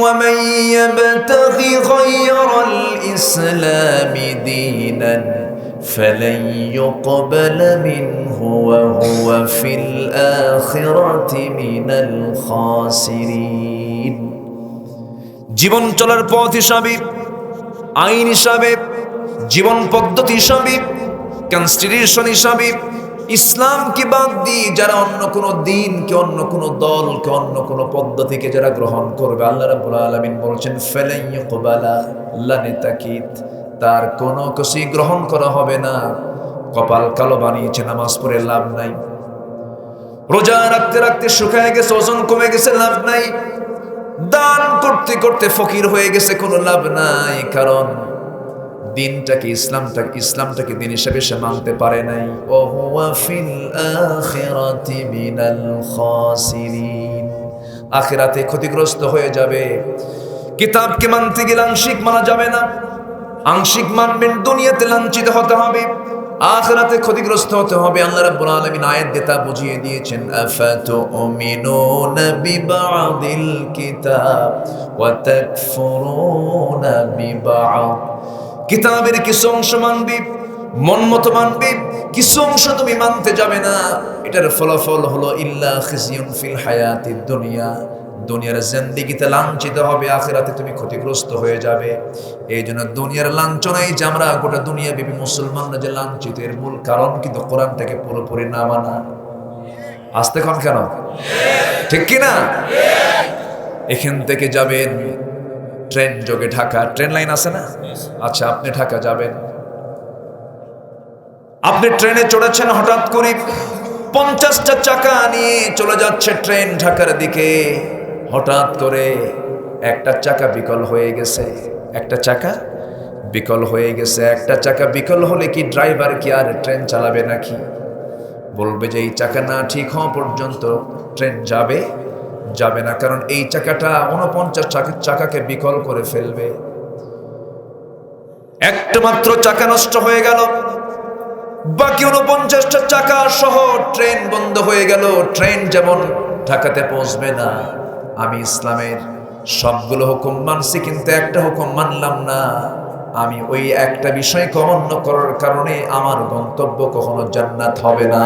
ومن يبتغي غير الإسلام دينا فلن يقبل منه وهو في الآخرة من الخاسرين জীবন চলার পথ হিসাবে, আইন হিসাবে, জীবন পদ্ধতি হিসাবে, কনস্টিটিউশন হিসাবে ইসলামকে বাদ দিয়ে যারা অন্য কোনো দিনকে, অন্য কোনো দলকে, অন্য কোনো পদ্ধতিকে যারা গ্রহণ করবে, আল্লাহ রাব্বুল আলামিন বলছেন ফালান ইউকবালা লানিতাকিদ, তার কোনো কিছুই গ্রহণ করা হবে না। কপাল কালো বানিয়েছে, নামাজ পড়ে লাভ নাই, রোজা রাখতে রাখতে শুকায় গেছে, ওজন কমে গেছে, লাভ নাই, দান করতে করতে ফকির হয়ে গেছে, কোনো লাভ নাই, কারণ দিনটাকে, ইসলামটাকে দিন হিসেবে সে মানতে পারে নাই। ও হুয়া ফিল আখিরাতি মিনাল খাসিরিন, আখিরাতে ক্ষতিগ্রস্ত হয়ে যাবে। কিতাবকে মানতে গেলে আংশিক মানা যাবে না, আংশিক মানবেন, দুনিয়াতে লাঞ্ছিত হতে হবে, আখিরাতে ক্ষতিগ্রস্ত হতে হবে। আল্লাহ রাব্বুল আলামিন আয়াত দিয়ে তা বুঝিয়ে দিয়েছেন, আফাতুমিনুনা বিবাদিল কিতাব ওয়া তাকফুরুনা বিবাদ, কিতাবের কিছু অংশ মানবি, মন মতো মানবি, কিছু অংশ তুমি মানতে যাবে না। এটার ফলাফল হলো ইল্লা খিজিয়ুন ফিল হায়াতিদ দুনিয়া, দুনিয়ার জিন্দেগিতে লাঞ্ছিত হবে, আখিরাতে তুমি ক্ষতিগ্রস্ত হয়ে যাবে। এই জন্য দুনিয়ার লাঞ্ছনাই যে আমরা গোটা দুনিয়া বিবি মুসলমানরা যে লাঞ্ছিত, এর মূল কারণ কিন্তু কোরআনটাকে পুরোপুরি না মানা। আসতে কন কেন, ঠিক কিনা? এখান থেকে যাবেন ট্রেন যোগে ঢাকা, ট্রেন লাইন আছে না? আচ্ছা, আপনি ঢাকা যাবেন, আপনি ট্রেনে চড়েছেন, হঠাৎ করে 50টা চাকা নিয়ে চলে যাচ্ছে ট্রেন ঢাকার দিকে। হঠাৎ করে একটা চাকা বিকল হয়ে গেছে, একটা চাকা বিকল হয়ে গেছে। একটা চাকা বিকল হলে কি ড্রাইভার কি আর ট্রেন চালাবে নাকি? বলবে যে এই চাকা না ঠিক হওয়া পর্যন্ত ট্রেন যাবে না, কারণ এই চাকাটা 49 চাকাকে বিকল করে ফেলবে। একটা মাত্র চাকা নষ্ট হয়ে গেল, বাকি 49টা চাকা সহ ট্রেন বন্ধ হয়ে গেল। ট্রেন যেমন ঢাকাতে পৌঁছবে না। আমি ইসলামের সবগুলো হুকুম মানছি, কিন্তু একটা হুকুম মানলাম না। আমি ওই একটা বিষয়কে অমান্য করার কারণে আমার গন্তব্য কখনো জান্নাত হবে না।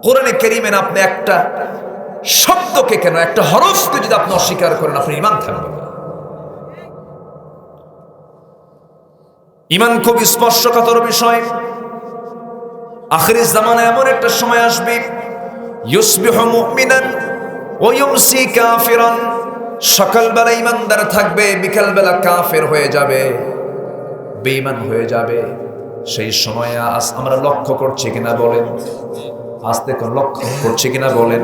কোরআনে কারীমের আপনি একটা শব্দকে কেন, একটা হরফকে যদি আপনি অস্বীকার করেন, আপনার ঈমান থাকবে না। ঈমান খুব স্পর্শকাতর বিষয়। আখিরি জামানায় এমন একটা সময় আসবে, ইউসবিহু মুমিনান ওয়া ইউমসি কাফিরান, সকালবেলা ঈমানদার থাকবে, বিকালবেলা কাফের হয়ে যাবে, বেঈমান হয়ে যাবে। সেই সময় আমরা লক্ষ্য করছি কিনা বলেন? আস্তে করে লক্ষ্য করছি কিনা বলেন?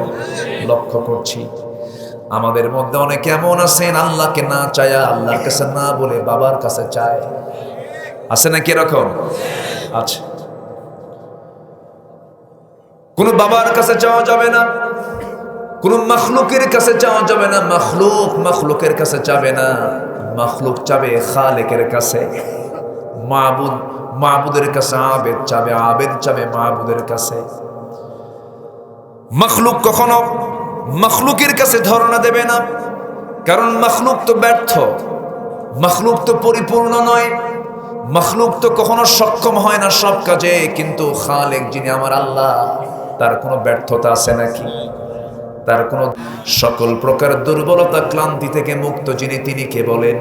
লক্ষ্য করছি। আমাদের মধ্যে অনেকে এমন আছেন, আল্লাহকে না চায়া, আল্লাহর কাছে না বলে বাবার কাছে চায়। আছে নাকি এরকম? আচ্ছা, কোন বাবার কাছে চাওয়া যাবে না, কোন মখলুকের কাছে চাওয়া যাবে না। মখলুকের কাছে চাবে না, মখলুক চাবে খালেকের কাছে। মাবুদের কাছে আবেদ চাবে, আবেদ চাবে মাবুদের কাছে। মখলুক কখনো মখলুকের কাছে ধর্ণা দেবে না, কারণ মখলুক তো ব্যর্থ, মখলুক তো পরিপূর্ণ নয়, মখলুক তো কখনো সক্ষম হয় না সব কাজে। কিন্তু খালেক যিনি আমার আল্লাহ, তার কোনো ব্যর্থতা আছে নাকি? তার কোনো সকল প্রকার দুর্বলতা ক্লান্তি থেকে মুক্ত যিনি, তিনি কে বলেন?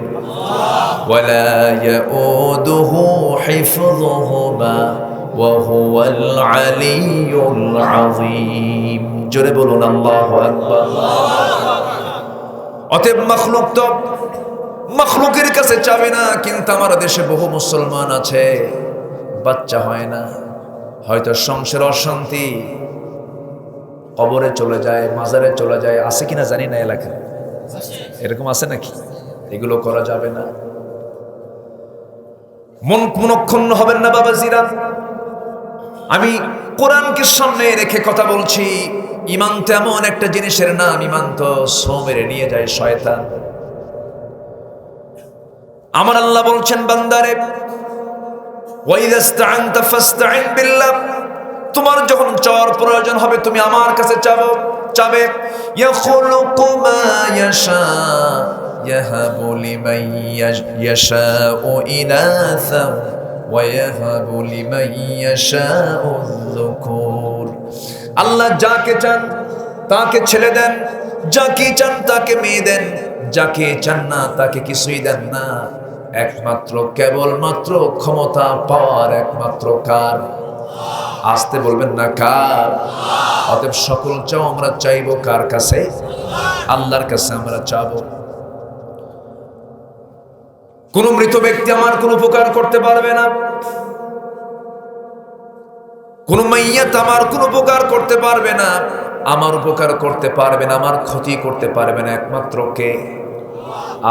ওয়ালা ইয়াউদুহু হিফযুহুমা ওয়া হুয়াল আলিয়্যুল আযীম। জোরে বলুন আল্লাহু আকবার। অতএব মখলুক তো মখলুকের কাছে চাবে না। কিন্তু আমার দেশে বহু মুসলমান আছে, বাচ্চা হয় না, হয়তো সংসার অশান্তি, কবরে চলে যায়, মাজারে চলে যায়। আছে কিনা জানি না, এলাকায় এরকম আছে নাকি? এগুলো করা যাবে না। মন মনক্ষুণ্ণ হবেন না বাবাজিরা। আমি কোরআনকে সামনে রেখে কথা বলছি। ঈমান তো এমন একটা জিনিসের নাম, ঈমান তো ছো মেরে নিয়ে যায় শয়তান। আমার আল্লাহ বলছেন, বান্দারে ওয়া ইযা ইসতাআনতা ফাসতাঈন বিল্লাহ, তোমার যখন চাওয়ার প্রয়োজন হবে তুমি আমার কাছে চাবে। ইয়াখলুকু মা ইয়াশা ইয়াহাবু লিমান ইয়াশাউ ইনাসা ওয়া ইয়াহাবু লিমান ইয়াশাউ যুকুর। আল্লাহ যাকে চান তাকে ছেলে দেন, যাকে চান তাকে মেয়ে দেন, যাকে চান না তাকে কিছুই দেন না। একমাত্র কেবলমাত্র ক্ষমতা পাওয়ার একমাত্র কার? আসতে বলবেন না কার? অতএব সকল চাও আমরা চাইবো কার কাছে? আল্লাহর কাছে আমরা চাবো। কোন মৃত ব্যক্তি আমার কোন উপকার করতে পারবে না, কোন মাইয়াত আমার কোন উপকার করতে পারবে না, আমার উপকার করতে পারবে না, আমার ক্ষতি করতে পারবে না একমাত্র কে?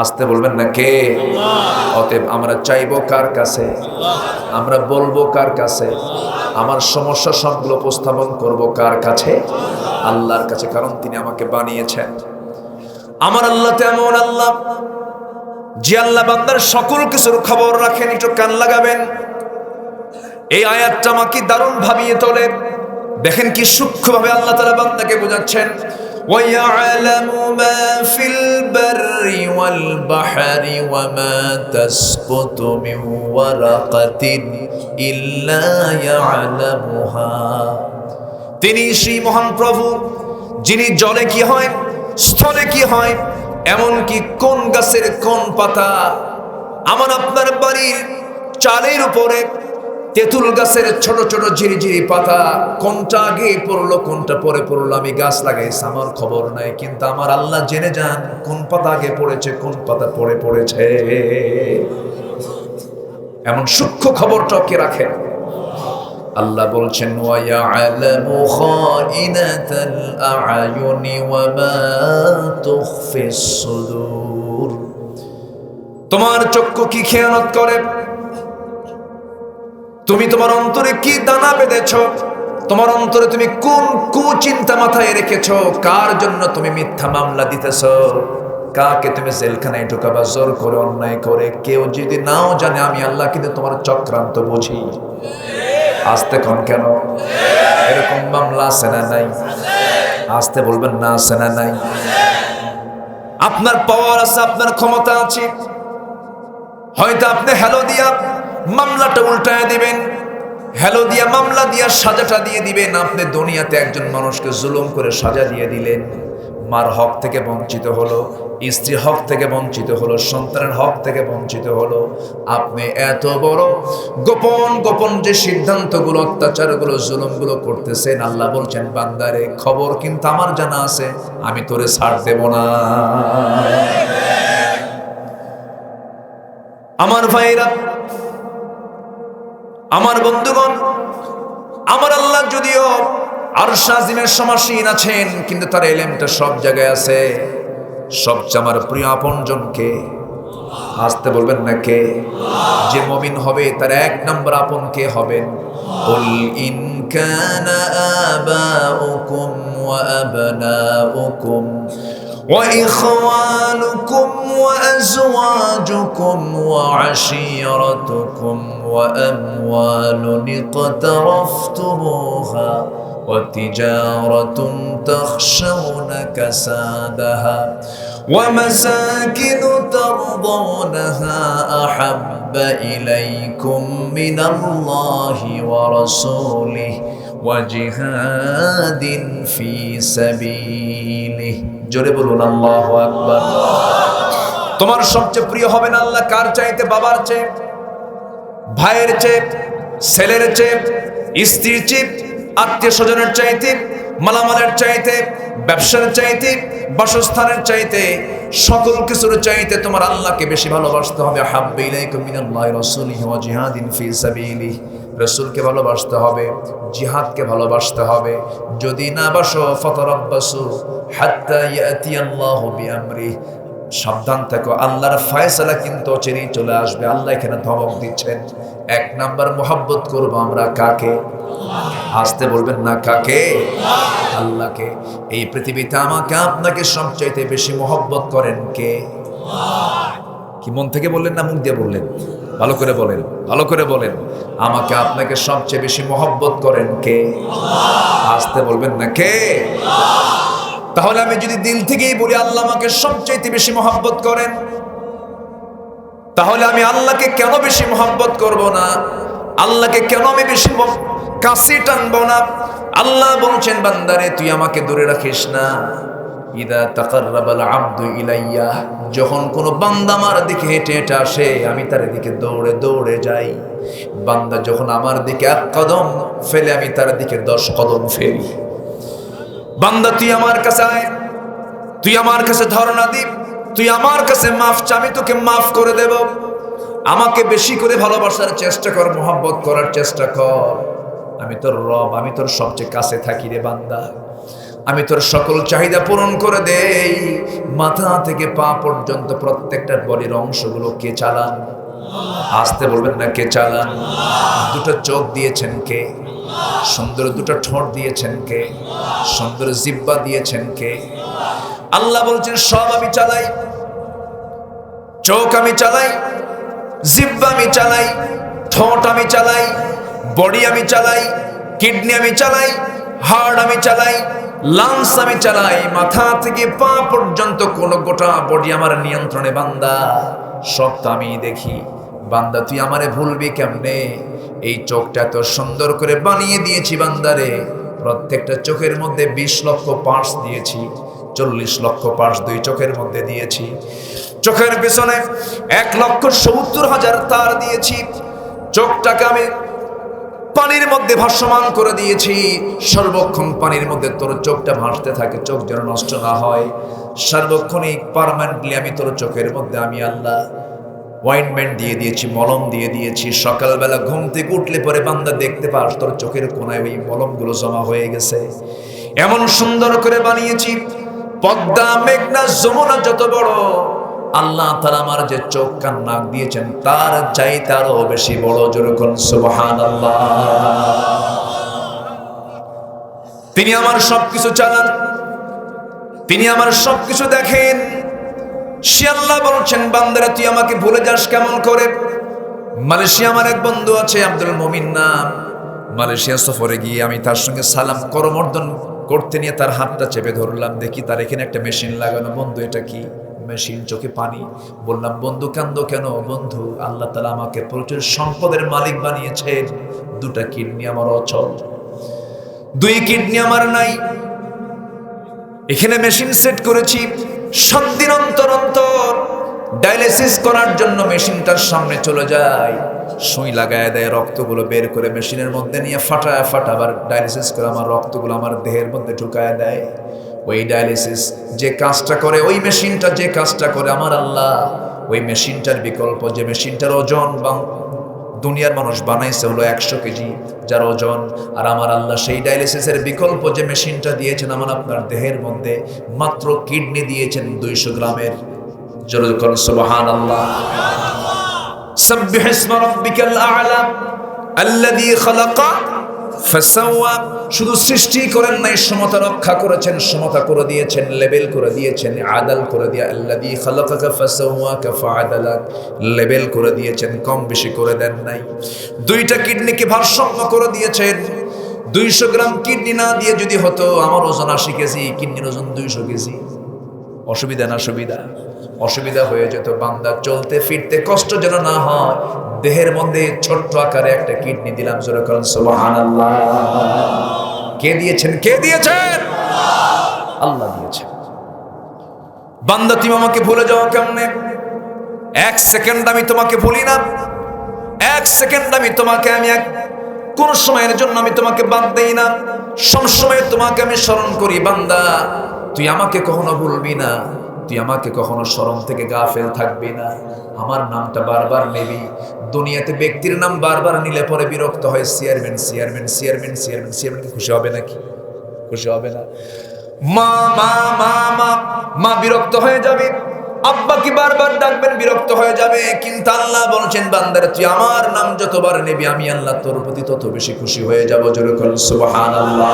আসতে বলবেন না কে? অতএব আমরা চাইবো কার কাছে? আমরা বলবো কার কাছে? আমার সমস্যা সবগুলো উপস্থাপন করব কার কাছে? আল্লাহর কাছে। কারণ তিনি আমাকে বানিয়েছেন। আমার আল্লাহ তেমন আল্লাহ যে আল্লাহ বান্দার সকল কিছুর খবর রাখেন। একটু কান লাগাবেন, এই আয়াতটা আমাকে দারুণ ভাবিয়ে তোলে। দেখেন কি সূক্ষ্মভাবে আল্লাহ তাআলা বান্দাকে বোঝাচ্ছেন। وَيَعْلَمُ مَا فِي الْبَرِّ وَالْبَحْرِ وَمَا تَسْقُطُ مِنْ وَرَقَةٍ إِلَّا يَعْلَمُهَا। তিনি সেই মহান প্রভু যিনি জলে কি হয়, স্থলে কি হয়, এমনকি কোন গাছের কোন পাতা, আমার আপনার বাড়ির চালের উপরে তেঁতুল গাছের ছোট ছোট ঝিরিঝিরি পাতা, কোনটা আগে পড়লো কোনটা পরে পড়লো, আমি গাছ লাগাইছি আমার খবর নাই, কিন্তু আমার আল্লাহ জেনে যান কোন পাতা আগে পড়েছে কোন পাতা পরে পড়েছে। এমন সূক্ষ্ম খবরটা কে রাখেন? আল্লাহ বলছেন ওয়া ইয়ালামু খাইনাতাল আ'য়ুনি ওয়া মা তুখফিস সুদূর। তোমার চক্ষু কি খেয়ানত করে, তুমি তোমার অন্তরে কি দানা বেঁধেছ, তোমার অন্তরে তুমি কোন কুচিন্তা মাথায় রেখেছ, কার জন্য তুমি মিথ্যা মামলা দিতেছ, কাকে তুমি জেলখানায় ঢুকাবা জোর করে অন্যায় করে। কেউ যদি নাও জানে আমি আল্লাহ কিন্তু তোমার চক্রান্ত বুঝি। আসতে কোন কেন? এরকম মামলা আছে না নাই? আসতে বলবেন না আছে না নাই? আপনার পাওয়ার আছে, আপনার ক্ষমতা আছে, হয়তো আপনি হ্যালো দিয়া মামলাটা উল্টায় দিবেন, হ্যালো দিয়া মামলা দিয়া সাজাটা দিয়ে দিবেন। আপনি দুনিয়াতে একজন মানুষকে জুলুম করে সাজা দিয়ে দিলেন, মার হক থেকে বঞ্চিত হলো, স্ত্রীর হক থেকে বঞ্চিত হলো, সন্তানের হক থেকে বঞ্চিত হলো। আপনি এত বড় গোপন গোপন যে সিদ্ধান্তগুলো, অত্যাচারগুলো, জুলুমগুলো করতেছেন, আল্লাহ বলছেন বান্দারে খবর কিন্তু আমার জানা আছে, আমি তোরে ছাড় দেব না। আমার ভাইরা, আমার বন্ধুগণ, আমার আল্লাহ যদিও আরশ আজিমের সমাসীন আছেন, কিন্তু তার ইলমটা সব জায়গায় আছে। সবচেয়ে আমার প্রিয় আপনজনকে আসতে বলবেন না কে? যে মুমিন হবে তার এক নম্বর আপন কে হবেন? কুল ইন কানা আবাউকুম ওয়া আবনাউকুম وإخوانكم وأزواجكم وعشيرتكم وأموال اقترفتموها وتجارة تخشون كسادها ومساكن ترضونها أحب إليكم من الله ورسوله وجهاد في سبيله। জোরে বলুন আল্লাহু আকবার। তোমার সবচেয়ে প্রিয় হবে না আল্লাহ কার চাইতে? বাবার চেয়ে, ভাইয়ের চেয়ে, ছেলের চেয়ে, স্ত্রীর চেয়ে, আত্মীয় স্বজনের চাইতে, মালামালের চাইতে, ব্যবসার চাইতে, বাসস্থানের চাইতে, সকল কিছুর চাইতে তোমার আল্লাহকে বেশি ভালোবাসতে হবে। হাব্বা ইলাইকুম মিনাল্লাহি ওয়া রাসূলিহি ওয়া জিহাদিন ফি সাবিলিহি। রাসূলকে ভালোবাসতে হবে, জিহাদকে ভালোবাসতে হবে। যদি না বাসো ফাতারাব্বাসু হাত্তা ইয়াতিয়াল্লাহু বিআমরিহি, সাবধান থাকো, আল্লাহর ফয়সালা কিন্তু অচিরেই চলে আসবে। আল্লাহ এখানে ধমক দিচ্ছেন। এক নাম্বার মোহাব্বত করবো আমরা কাকে? আসতে বলবেন না কাকে? আল্লাহকে। এই পৃথিবীতে আমাকে আপনাকে সবচাইতে বেশি মোহাব্বত করেন কে? কি মন থেকে বললেন না মুখ দিয়ে বললেন? ভালো করে বলেন, ভালো করে বলেন। আমাকে আপনাকে সবচেয়ে বেশি মোহাব্বত করেন কে? আসতে বলবেন না কে? তাহলে আমি যদি দিল থেকেই বলি আল্লাহ আমাকে সবচেয়ে বেশি মহব্বত করেন, তাহলে আমি আল্লাহকে কেন বেশি মহব্বত করব না? আল্লাহকে কেন আমি বেশি কাছে টানবো না? আল্লাহ বলছেন, বান্দারে তুই আমাকে দূরে রাখিস না। ইদা তাকাররাবাল আবদু ইলাইয়া, যখন কোনো বান্দা আমার দিকে হেঁটে হেঁটে আসে, আমি তার দিকে দৌড়ে দৌড়ে যাই। বান্দা যখন আমার দিকে 1 কদম ফেলে, আমি তার দিকে 10 কদম ফেলি। বান্দা তুই আমার কাছে আয়, তুই আমার কাছে ধরনা দি, তুই আমার কাছে মাফ চা, আমি তোকে মাফ করে দেব। আমাকে বেশি করে ভালোবাসার চেষ্টা কর, মহব্বত করার চেষ্টা কর। আমি তোর রব, আমি তোর সবচেয়ে কাছে থাকি রে বান্দা। আমি তোর সকল চাহিদা পূরণ করে দেই। মাথা থেকে পা পর্যন্ত প্রত্যেকটা বডির অংশগুলো কে চালান? আসতে বলবেন না, কে চালান? দুটো চোখ দিয়েছেন কে? সুন্দর দুটো ঠোঁট দিয়েছেন কে? সুন্দর জিহ্বা দিয়েছেন কে? আল্লাহ বলছেন সব আমি চালাই। চোখ আমি চালাই, জিহ্বা আমি চালাই, ঠোঁট আমি চালাই, বডি আমি চালাই, কিডনি আমি চালাই, হার্ট আমি চালাই, লাংস আমি চালাই। মাথা থেকে পা পর্যন্ত কোন গোটা বডি আমার নিয়ন্ত্রণে বান্দা। সব তো আমি দেখি। বান্দা তুই আমারে ভুলবি কেমনে? এই চোখটা এত সুন্দর করে বানিয়ে দিয়েছি বান্দারে। প্রত্যেকটা চোখের মধ্যে 20 লক্ষ পার্টস দিয়েছি, 40 লক্ষ পার্টস দুই চোখের মধ্যে দিয়েছি। চোখের পেছনে 1,70,000 তার দিয়েছি। চোখটাকে আমি পানির মধ্যে ভাসমান করে দিয়েছি। সর্বক্ষণ পানির মধ্যে তোর চোখটা ভাসতে থাকে, চোখ যেন নষ্ট না হয়। সার্বক্ষণিক পার্মানেন্টলি আমি তোর চোখের মধ্যে আমি আল্লাহ অয়েন্টমেন্ট দিয়ে দিয়েছি, মলম দিয়ে দিয়েছি। সকালবেলা ঘুম থেকে উঠলে পরে বান্দা দেখতে পাস তোর চোখের কোনায় ওই মলমগুলো জমা হয়ে গেছে। এমন সুন্দর করে বানিয়েছি। পদ্মা, মেঘনা, যমুনা যত বড়, আল্লাহ তাআলা আমার যে চোখ কান নাক দিয়েছেন তার চাইতে আরো বেশি বড়। যেরকম সুবহানাল্লাহ। তিনি আমার সবকিছু চালান, তিনি আমার সবকিছু দেখেন। সে আল্লাহ বলছেন, বান্দারা তুই আমাকে ভুলে যাস কেমন করে? মালয়েশিয়া আমার এক বন্ধু আছে, আব্দুল মুমিন নাম। মালয়েশিয়া সফরে গিয়ে আমি তার সঙ্গে সালাম করমর্দন করতে নিয়ে তার হাতটা চেপে ধরলাম। দেখি তার এখানে একটা মেশিন লাগানো। বন্ধু এটা কি? মেশিন, চোখে পানি। বললাম, বন্ধু কান্দো কেন? বন্ধু আল্লাহ তাআলা আমাকে প্রচুর সম্পদের মালিক বানিয়েছেন, 2টা কিডনি আমার অচল, 2 কিডনি আমার নাই। এখানে মেশিন সেট করেছি, 7 দিন অন্তর অন্তর ডায়ালিসিস করার জন্য মেশিনটার সামনে চলে যায়, সুই লাগায় দেয়, রক্তগুলো বের করে মেশিনের মধ্যে নিয়ে ফাটায় আবার ডায়ালিসিস করে আমার রক্তগুলো আমার দেহের মধ্যে ঢুকায় দেয়। ওই ডায়ালিসিস যে কাজটা করে, ওই মেশিনটা যে কাজটা করে, আমার আল্লাহ ওই মেশিনটার বিকল্প, যে মেশিনটার ওজন বা দুনিয়ার মানুষ বানাইছে হলো 100 কেজি যার ওজন, আর আমার আল্লাহ সেই ডায়ালিসিসের বিকল্প যে মেশিনটা দিয়েছেন আমার আপনার দেহের মধ্যে, মাত্র কিডনি দিয়েছেন 200 গ্রামের। জোরে করুন সুবহানাল্লাহ। সাব্বিহ ইসমা রাব্বিকাল আ'লা আল্লাযী খালাকা ফাসাওয়া। শুধু সৃষ্টি করেন নাই, সমতা রক্ষা করেছেন, সমতা করে দিয়েছেন, লেভেল করে দিয়েছেন, আদাল করে দিয়া। আল্লাযী খালাকাকা ফাসাওয়াকা ফাআদালাক, লেভেল করে দিয়েছেন, কম বেশি করে দেন নাই। 2টা কিডনিকে ভারসাম্য করে দিয়েছেন। 200 গ্রাম কিডনি না দিয়ে যদি হতো আমার ওজন 80 কেজি, কিডনির ওজন 200 কেজি, অসুবিধা না সুবিধা? অসুবিধা হয়ে যেত। বান্দা চলতে ফিরতে কষ্ট যেন না হয়, দেহের মধ্যে ছোট্ট আকারে একটা কিডনি দিলাম। জোরে করুন সুবহানাল্লাহ। কে দিয়েছেন? কে দিয়েছেন? আল্লাহ দিয়েছেন। বান্দা তুমি আমাকে ভুলে যাও কেমনে? 1 সেকেন্ড আমি তোমাকে ভুলি না। 1 সেকেন্ড আমি তোমাকে কোন সময়ের জন্য আমি তোমাকে বাদ দেই না। সব সময় তোমাকে আমি স্মরণ করি। বান্দা তুই আমাকে কখনো ভুলবি না, তুই আমাকে কখনো স্মরণ থেকে গাফেল থাকবি না। আমার নামটা বারবার নেবি। দুনিয়াতে ব্যক্তির নাম বারবার নিলে পরে বিরক্ত হয়। Chairman chairman chairman chairman chairman, খুশি হবে নাকি? খুশি হবে না? মা মা মা মা মা বিরক্ত হয়ে যাবে। আব্বা কি বারবার ডাকবেন, বিরক্ত হয়ে যাবে। কিন্তু আল্লাহ বলছেন, বান্দারা তুই আমার নাম যতবার নেবি আমি আল্লাহ তোর প্রতি তত বেশি খুশি হয়ে যাব। জোরে করুন সুবহানাল্লাহ।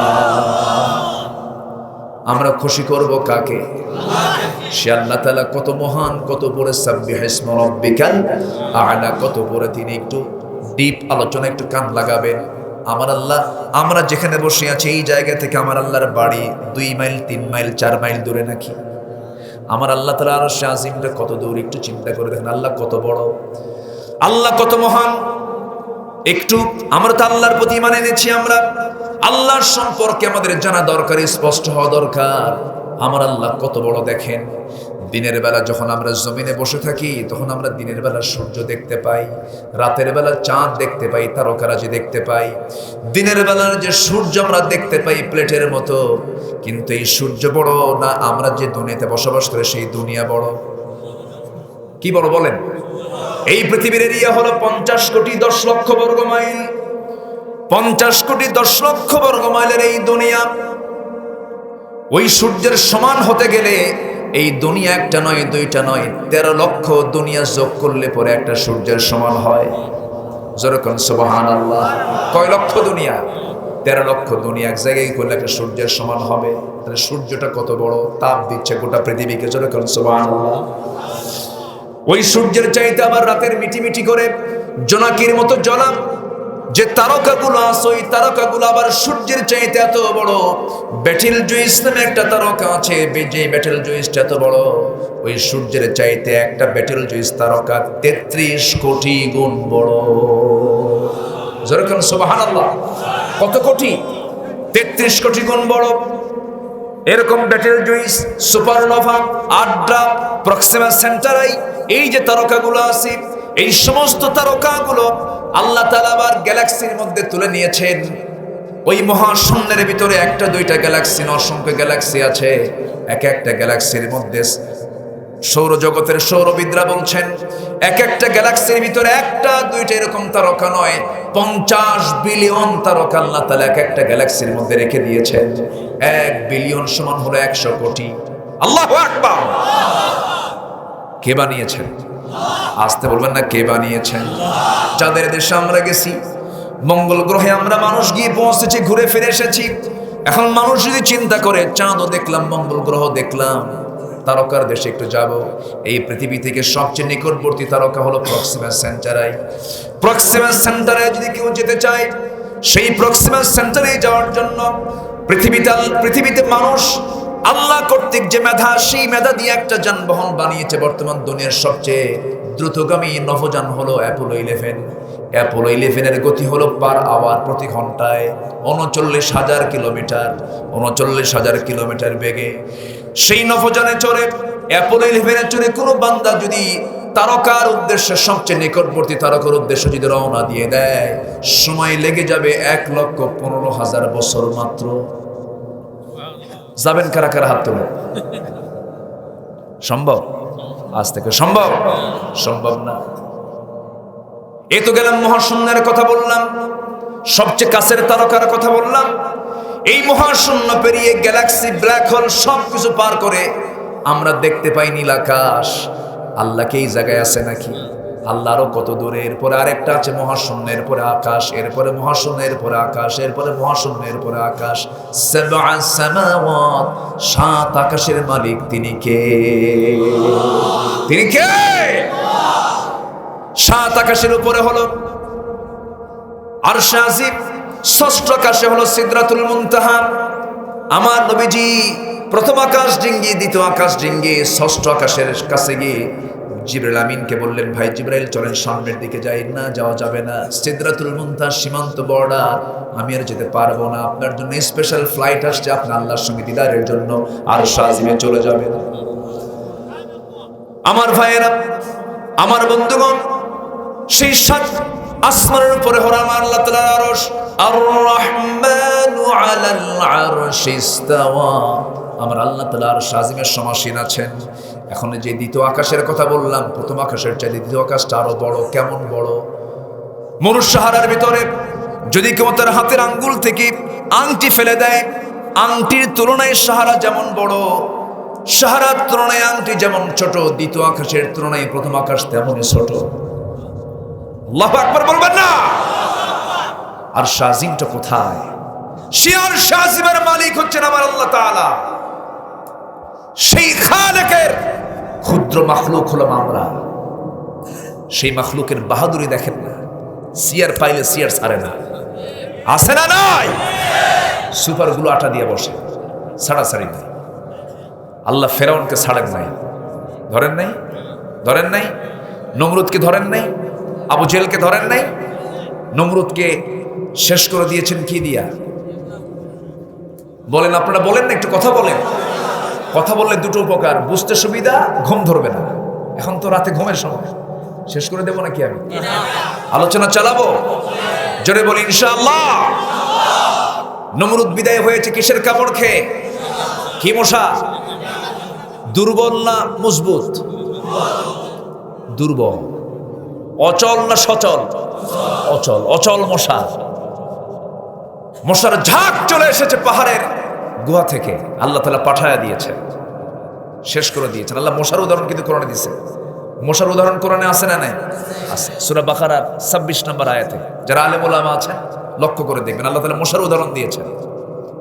আমরা খুশি করব কাকে? সে আল্লাহ তাআলা কত মহান, কত বড়। সাব্বিহ ইসমা রাব্বিকাল আ'লা, কত বড় তিনি। একটু ডিপ আলোচনা একটু কান লাগাবেন। আমার আল্লাহ আমরা যেখানে বসে আছি এই জায়গা থেকে আমার আল্লাহর বাড়ি 2 মাইল 3 মাইল 4 মাইল দূরে নাকি? আমার আল্লাহ তাআলা আরশে আজিমটা কত দূর একটু চিন্তা করে দেখেন। আল্লাহ কত বড়, আল্লাহ কত মহান। একটু আমরা তো আল্লাহর প্রতি ঈমান এনেছি, আমরা আল্লাহর সম্পর্কে আমাদের জানা দরকার, স্পষ্ট হওয়া দরকার। আমার আল্লাহ কত বড় দেখেন। দিনের বেলা যখন আমরা জমিনে বসে থাকি তখন আমরা দিনের বেলা সূর্য দেখতে পাই, রাতের বেলা চাঁদ দেখতে পাই, তারকারাজি দেখতে পাই। দিনের বেলার যে সূর্য আমরা দেখতে পাই প্লেটের মতো, কিন্তু এই সূর্য বড় না আমরা যে দুনিয়াতে বসবাস করে সেই দুনিয়া বড়? কি বড় বলেন? এই পৃথিবীর এরিয়া হলো 50 কোটি 10 লক্ষ বর্গ মাইল। 50 কোটি 10 লক্ষ বর্গ মাইলের এই দুনিয়া ওই সূর্যের সমান হতে গেলে এই দুনিয়া একটা নয়, দুইটা নয়, 13 লক্ষ দুনিয়া যোগ করলে পরে একটা সূর্যের সমান হয়। যেরকম সুবহানাল্লাহ। কয় লক্ষ দুনিয়া? 13 লক্ষ দুনিয়া এক জায়গায় করলে একটা সূর্যের সমান হবে। তাহলে সূর্যটা কত বড়, তাপ দিচ্ছে গোটা পৃথিবীকে। যেরকম সুবহানাল্লাহ। ওই সূর্যের চাইতে আবার রাতের মিটিমিটি করে জোনাকির মতো জ্বলা যে তারকাগুলো আছে, ওই তারকাগুলো আবার সূর্যের চাইতে এত বড়। ব্যাটেল জুইস নামে একটা তারকা আছে, যে ব্যাটেল জুইসটা এত বড়, ওই সূর্যের চাইতে একটা ব্যাটেল জুইস তারকা 33 কোটি গুণ বড়। যেরকম সুবহানাল্লাহ। কত কোটি? 33 কোটি গুণ বড়। এরকম battle juice, supernova, আড্রা, Proxima Centauri, এই যে তারকাগুলো আছে, এই সমস্ত তারকাগুলো আল্লাহ তাআলা আবার গ্যালাক্সির মধ্যে তুলে নিয়েছেন। ওই মহাশূন্যের ভিতরে একটা দুইটা গ্যালাক্সি, অসংখ্য গ্যালাক্সি আছে। এক একটা গ্যালাক্সির মধ্যে সৌরজগতের সৌরবিদরা বলছেন এক একটা গ্যালাক্সির ভিতরে একটা দুইটা এরকম তারকা নয়, 50 বিলিয়ন তারকা আল্লাহ তাআলা এক একটা গ্যালাক্সির মধ্যে রেখে দিয়েছেন। 1 বিলিয়ন সমান হলো 100 কোটি। আল্লাহু আকবার। কে বানিয়েছেন? আসতে বলবেন না, কে বানিয়েছেন? যাদের দেশে আমরা গেছি, মঙ্গল গ্রহে আমরা মানুষ গিয়ে পৌঁছেছি, ঘুরে ফিরে এসেছি। এখন মানুষ যদি চিন্তা করে চাঁদও দেখলাম, মঙ্গল গ্রহ দেখলাম, তারকার দেশে একটু যাব। এই পৃথিবী থেকে সবচেয়ে নিকটবর্তী তারকা হলো প্রক্সিমা সেন্টারাই। প্রক্সিমা সেন্টারে যদি কেউ যেতে চায়, সেই প্রক্সিমা সেন্টারে যাওয়ার জন্য পৃথিবীতে মানুষ আল্লাহ কর্তৃক যে মেধা, সেই মেধা দিয়ে একটা যানবাহন বানিয়েছে। বর্তমান দুনিয়ার সবচেয়ে দ্রুতগামী নভোযান হলো অ্যাপোলো 11। অ্যাপোলো 11-এর গতি হলো পার আওয়ার, প্রতি ঘন্টায় 39,000 কিলোমিটার। 39,000 কিলোমিটার বেগে সেই নভোযানে চড়ে, অ্যাপোলো 11-এ চড়ে কোনো বান্দা যদি তারকার উদ্দেশ্যে, সবচেয়ে নিকটবর্তী তারকার উদ্দেশ্যে যদি রওনা দিয়ে দেয়, সময় লেগে যাবে 1,15,000 বছর মাত্র। যাবেন কারা কারা? হাত তোলেন। সম্ভব? আজ থেকে সম্ভব? সম্ভব না। এই তো গেলাম মহাশূন্যের কথা বললাম, সবচেয়ে কাছের তারকার কথা বললাম। এই মহাশূন্য পেরিয়ে গ্যালাক্সি, ব্ল্যাক হোল সবকিছু পার করে আমরা দেখতে পাই নীল আকাশ। আল্লাহ কি এই জায়গায় আছে নাকি? আল্লাহ আরো কত দূরে। এরপরে আরেকটা আছে মহাশূন্যের পরে আকাশ, এরপরে মহাশূন্যের পরে আকাশ, এরপরে মহাশূন্যের পরে আকাশ। 7 সামাওয়াত, 7 আকাশের মালিক তিনি কে? তিনি কে? 7 আকাশের উপরে হলো আরশ আজিম, 6ষ্ঠ আকাশে হলো সিদরাতুল মুনতাহা। আমার নবীজি প্রথম আকাশ ডিঙ্গিয়ে, দ্বিতীয় আকাশ ডিঙ্গিয়ে 6ষ্ঠ আকাশের কাছে গিয়ে জিবরাইল আমিনকে বললেন, ভাই জিবরাইল চলেন সামনের দিকে যাই। না, যাওয়া যাবে না, সিদরাতুল মুনতাহা সীমান্ত বর্ডার, আমি আর যেতে পারবো না। আপনার জন্য স্পেশাল ফ্লাইট আসছে, আপনি আল্লাহর সঙ্গে দিদারের জন্য আরশ আজিমে চলে যাবেন। আমার ভাইয়েরা, আমার বন্ধুগণ, সেই 7 আসমানের উপরে হলো আমার আল্লাহ তাআলার আরশ। আর রহমানু আলাল আরশি ইস্তাওয়া। আমার আল্লাহ তাআলা আরশ আজিমের সমাসীন আছেন। এখন যে দ্বিতীয় আকাশের কথা বললাম, প্রথম আকাশের চাইতে দ্বিতীয় আকাশটা আরো বড়। কেমন বড়? মরুর সাহারার ভিতরে যদি কেউ তার হাতের আঙ্গুল থেকে আংটি ফেলে দেয়, আংটির তুলনায় সাহারা যেমন বড়, সাহারার তুলনায় আংটি যেমন ছোট, দ্বিতীয় আকাশের তুলনায় প্রথম আকাশ তেমনই ছোট। আল্লাহু আকবার বলবেন না? আর শাজিমটা কোথায়? সে আর শাজিমের মালিক হচ্ছেন আমার আল্লাহ তাআলা। সেই খালেকের ক্ষুদ্র মাখলুক হলাম আমরা। সেই মাখলুকের বাহাদুরি দেখেন না, সিয়ার পাইলে সিয়ার ছাড়ে না। আছে না নাই? সুপারগুলো আটা দিয়ে বসে, ছাড়াছাড়ি নাই। আল্লাহ ফেরাউনকে ছাড়েন নাই, ধরেন নাই, ধরেন নাই। নমরুদকে ধরেন নাই, আবু জেলকে ধরেন নাই। নমরুদকে শেষ করে দিয়েছেন কি দিয়া? বলেন, আপনারা বলেন না, একটু কথা বলেন। কথা বললে দুটো উপকার, বুঝতে সুবিধা, ঘুম ধরবে না। এখন তো রাতে ঘুমের সময়, শেষ করে দেবো নাকি আমি? আলোচনা চালাবো, জোরে বলি ইনশাআল্লাহ। নমরুদ বিদায় হয়েছে কিসের কাপড় খেয়ে? কি মশা? দুর্বল না মজবুত? দুর্বল। অচল না সচল? অচল। অচল মশা। মশার ঝাঁক চলে এসেছে পাহাড়ের গুহা থেকে, আল্লাহ তাআলা পাঠায়া দিয়েছেন, শেষ করে দিয়েছেন। আল্লাহ মশার উদাহরণ কিন্তু কোরআনে দিয়েছে। মশার উদাহরণ কোরআনে আছে না নাই? আছে। সূরা বাকারার 26 নম্বর আয়াতে যারা আলেম ওলামা আছেন লক্ষ্য করে দেখবেন, আল্লাহ তাআলা মশার উদাহরণ দিয়েছেন।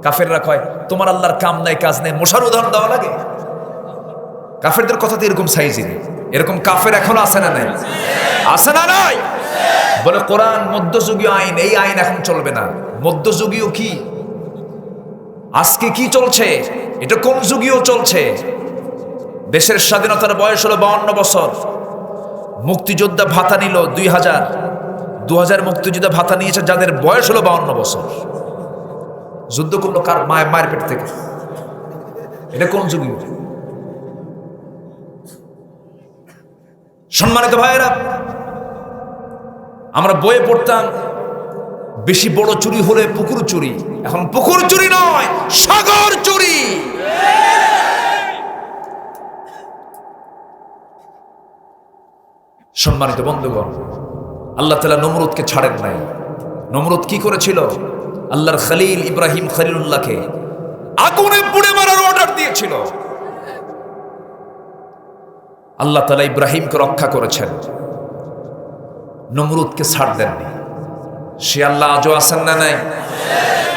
কাফেররা কয় তোমার আল্লাহর কাম নাই কাজ নেই, মশার উদাহরণ দেওয়া লাগে? কাফেরদের কথা তো এরকম সাইজই নেই। এরকম কাফের এখনো আছে না নাই? আছে না নাই? বলে কোরআন মধ্যযুগীয় আইন, এই আইন এখন চলবে না। মধ্যযুগীয় কি? আজকে কি চলছে? এটা কোন যুগীয় চলছে? দেশের স্বাধীনতার বয়স হলো 52 বছর। মুক্তিযোদ্ধা ভাতা নিল 2000 মুক্তিযোদ্ধা ভাতা নিয়েছে যাদের বয়স হলো 52 বছর। যুদ্ধ করলো কার? মায়ের পেট থেকে। এটা কোন যুগীয়? সম্মানিত ভাইয়েরা, আমরা বইয়ে পড়তাম বেশি বড় চুরি হলে পুকুর চুরি। এখন পুকুর চুরি নয়, সাগর চুরি। সম্মানিত বন্ধুগণ, আল্লাহ তাআলা নমরুদকে ছাড়েন নাই। নমরুদ কি করেছিল? আল্লাহর খলিল ইব্রাহিম খলিলুল্লাহকে আগুনে পুড়ে মারার অর্ডার দিয়েছিল। আল্লাহ তাআলা ইব্রাহিমকে রক্ষা করেছেন, নমরুদকে ছাড় দেননি। সে আল্লাহ আজও আছেন না নাই?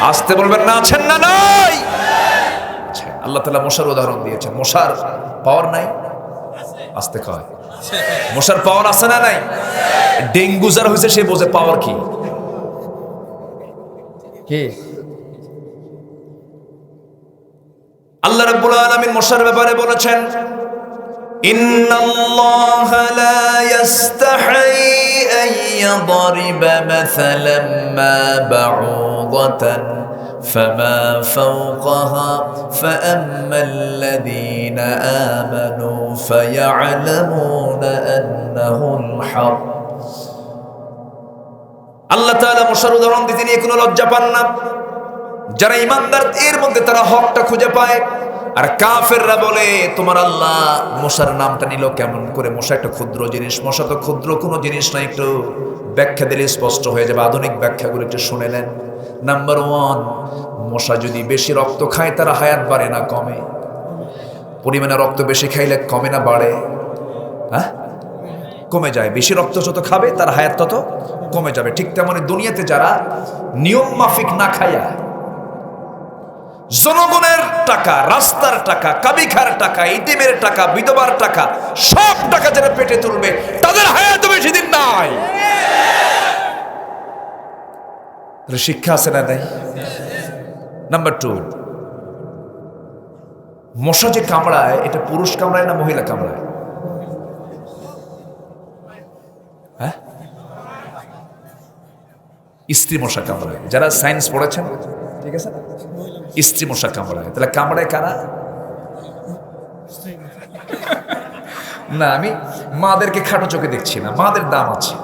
আসতে বলবেন না, আছেন না নাই? আল্লাহ তাআলা মশার উদাহরণ দিয়েছেন। মশার পাওয়ার নাই? আসতে কয়, মশার পাওয়ার আছে না নাই? ডেঙ্গু যার হয়েছে সে বোঝে পাওয়ার কি। আল্লাহ রাব্বুল আলামিন মশার ব্যাপারে বলেছেন, ইন্নাল্লাহা লা ইস্তাহি আন ইয়াদরিবা মাসালান মা বাউদাতান ফামা ফাওকাহা ফাআম্মাল লাযীনা আমানু ফায়া'লামুনা আন্নাহুল হক। আল্লাহ তাআলা মশার উদাহরণ দিতে নিয়ে কোনো লজ্জা পান না। যারা ঈমানদার এর মধ্যে তারা হকটা খুঁজে পায়। আর কাফেররা বলে তোমার আল্লাহ মশার নামটা নিল কেমন করে? মশা একটা ক্ষুদ্র জিনিস। মশা তো ক্ষুদ্র কোনো জিনিস না, একটু ব্যাখ্যা দিলে স্পষ্ট হয়ে যাবে। আধুনিক ব্যাখ্যাগুলো একটু শুনে নেন। নাম্বার 1, মশা যদি বেশি রক্ত খায় তার হায়াত বাড়ে না কমে? পরিমাণে রক্ত বেশি খাইলে কমে না বাড়ে? হ্যাঁ, কমে যায়। বেশি রক্ত যত খাবে তার হায়াত তত কমে যাবে। ঠিক তেমনি দুনিয়াতে যারা নিয়ম মাফিক না খায়া জনগণের টাকা, রাস্তার টাকা, কাবিখার টাকা, ইতিমের টাকা, বিধবার টাকা, সব টাকা যারা পেটে তুলবে তাদের হায়াত বেশি দিন নাই। শিক্ষা আছে না নাই? নাম্বার 2, মশা যে কামড়ায় এটা পুরুষ কামড়ায় না মহিলা কামড়ায়? হ্যাঁ, স্ত্রী মশা কামড়ায়। যারা সায়েন্স পড়েছেন ঠিক আছে, স্ত্রী মশা কামড়ায়। তাহলে কামড়ায় কারা? না, আমি মাদেরকে খাটো চোখে দেখছি না, মাদের দাম আছে।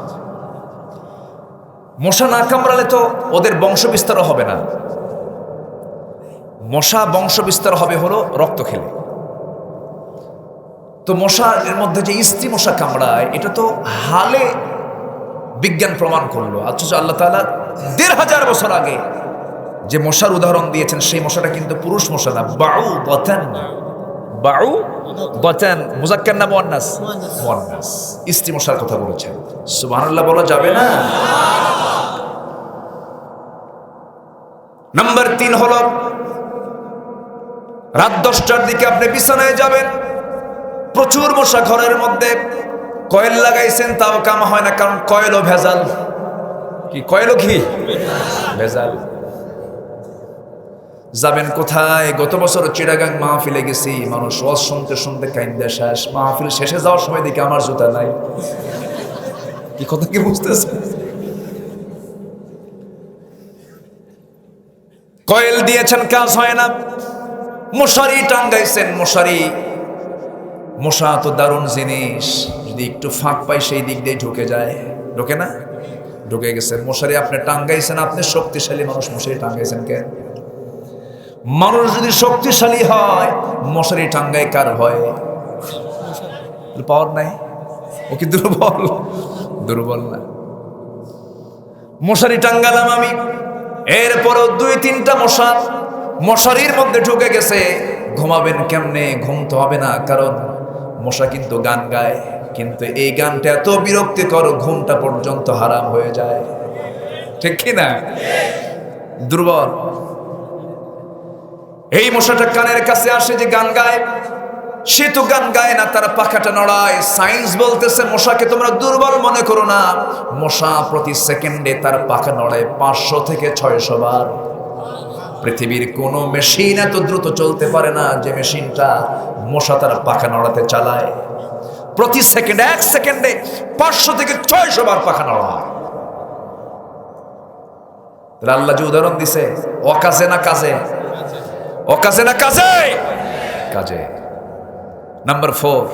মশা না কামড়ালে তো ওদের বংশ বিস্তার হবে না। মশা বংশ বিস্তার হবে হলো রক্ত খেলে। তো মশা এর মধ্যে যে স্ত্রী মশা কামড়ায় এটা তো হালে বিজ্ঞান প্রমাণ করলো। অথচ আল্লাহ তাআলা ১৫০০ বছর আগে যে মশার উদাহরণ দিয়েছেন সেই মশাটা কিন্তু পুরুষ মশা না, বাউদাতান, মুযাক্কার না মুয়ান্নাস? মুয়ান্নাস। স্ত্রী মশার কথা বলেছেন। সুবহানাল্লাহ বলা যাবে না? নাম্বার 3 হলো রাত 10টার দিকে আপনি বিছানায় যাবেন, প্রচুর মশা ঘরের মধ্যে। কয়েল লাগাইছেন তাও কাম হয় না, কারণ কয়েলও ভেজাল। কি কয়েলও কি ভেজাল। যাবেন কোথায়? গত বছর চিটাগাং মাহফিলে গেছি, মানুষ ওয়াজ শুনতে শুনতে কাইন্দা শেষ। মাহফিল শেষে যাওয়ার সময় দেখি আমার জুতা নাই। কি কথা কি বুঝতেছে? কয়েল দিয়েছেন, কাজ হয় না। মশারি টাঙ্গাইছেন, মশা তো দারুণ জিনিস, যদি একটু ফাঁক পাই সেই দিক দিয়ে ঢুকে যায়। ঢোকে না? ঢুকে গেছে। মশারি আপনি টাঙ্গাইছেন, আপনি শক্তিশালী মানুষ, মশারি টাঙ্গাইছেন কেন? মানুষ যদি শক্তিশালী হয়, মশারি টাঙ্গায় কার ভয়? পাওয়ার নাই, ও কি দুর্বল? দুর্বল না। মশারি টাঙ্গালাম আমি, এরপরও 2-3টা মশা মশারির মধ্যে ঢুকে গেছে। ঘুমাবেন কেমনে? ঘুম তো হবে না, কারণ মশা কিন্তু গান গায়, কিন্তু এই গানটা এত বিরক্তিকর, ঘুমটা পর্যন্ত হারাম হয়ে যায়। ঠিক কি না? দুর্বল। এই মশাটা কানের কাছে আসে যে গান গায়, সে তো গান গায় না, তারা পাখাটা নড়ায়। সায়েন্স বলতেছে মশাকে তোমরা দুর্বল মনে করো না, মশা প্রতি সেকেন্ডে তার পাখা নড়ায় 500 থেকে 600 বার। পৃথিবীর কোন মেশিন এত দ্রুত চলতে পারে না যে মেশিনটা মশা তার পাখা নড়াতে চালায়। প্রতি সেকেন্ডে, 1 সেকেন্ডে 500 থেকে 600 বার পাখা নড়ায়। আল্লাহ যে উদাহরণ দিছে, অকাজে না কাজে? অকাজে না কাজে? কাজে। নাম্বার 4,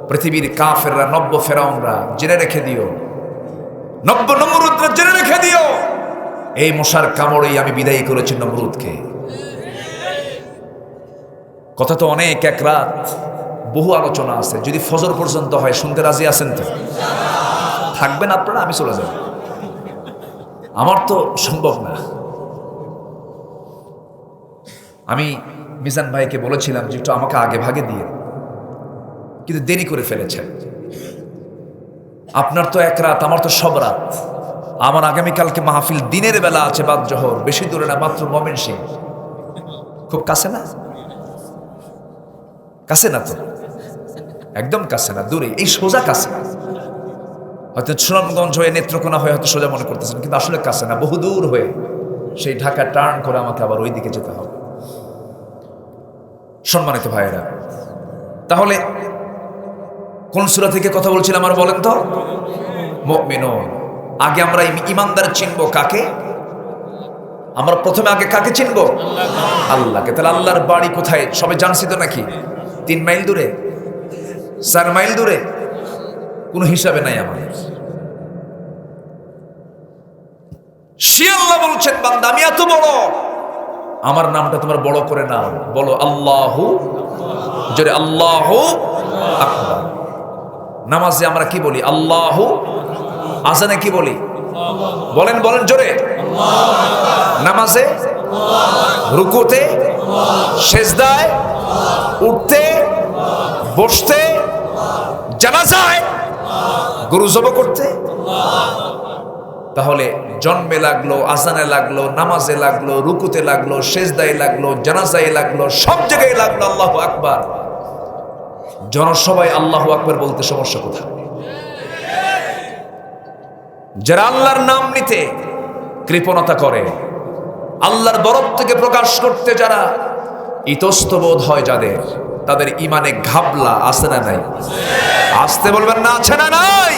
পৃথিবীর কাফেররা, নব্য ফেরাউনরা, জেনে রেখে দিও, নব্য নমরুদরা জেনে রেখে দিও, এই মশার কামড়েই আমি বিদায়ী করেছি নমরুদকে। কথা তো অনেক, এক রাত, বহু আলোচনা আছে। যদি ফজর পর্যন্ত হয়, শুনতে রাজি আছেন তো? থাকবেন আপনারা, আমি চলে যাব, আমার তো সম্ভব না। আমি মিজান ভাইকে বলেছিলাম যে একটু আমাকে আগে ভাগে দিয়ে, কিন্তু দেরি করে ফেলেছেন। আপনার তো এক রাত, আমার তো সব রাত। আমার আগামীকালকে মাহফিল দিনের বেলা আছে, বাদ জোহর, বেশি দূরে না, মাত্র ময়মনসিংহ। খুব কাছে না? কাছে না তো, একদম কাছে না, দূরে, এই সোজা কাছে। হয়তো সুনামগঞ্জ হয়ে, নেত্রকোনা হয়ে হয়তো সোজা মনে করতেছেন, কিন্তু আসলে কাছে না, বহু দূর হয়ে সেই ঢাকা টার্ন করে আমাকে আবার ওই দিকে যেতে হবে। সম্মানিত ভাইয়েরা, তাহলে কোন সূরা থেকে কথা বলছিলাম আর বলেন তো? মুমিনুন। আগে আমরা ইমানদার চিনবো কাকে? আমরা প্রথমে আগে কাকে চিনবো? আল্লাহকে। তাহলে আল্লাহর বাড়ি কোথায়? সবে জানছি তো নাকি? 3 মাইল দূরে, 4 মাইল দূরে, কোনো হিসাবে নাই আমাদের। সে আল্লাহ বলছেন, বান্দা আমি এত বড়, আমার নামটা তোমার বড় করে নাও, বলো আল্লাহু, জোরে আল্লাহু আকবার। নামাজে আমরা কি বলি? আল্লাহু। আজানে কি বলি? বলেন বলেন জোরে। নামাজে, রুকুতে, সেজদায়, উঠতে, বসতে, জানাজায়, গরু জবাই করতে। তাহলে জন্মে লাগলো, আজানে লাগলো, নামাজে লাগলো, রুকুতে লাগলো, সেজদায় লাগলো, জানাজায় লাগলো, সব জায়গায় লাগলো আল্লাহু আকবার। জনসভায় আল্লাহু আকবার বলতে সমস্যা কোথায়? যারা আল্লাহর নাম নিতে কৃপণতা করে, আল্লাহর বরত্ব থেকে প্রকাশ করতে যারা ইতস্তবোধ হয়, যাদের, তাদের ইমানে ঘাবলা আছে না নাই? আসতে বলবেন না, আছে না নাই?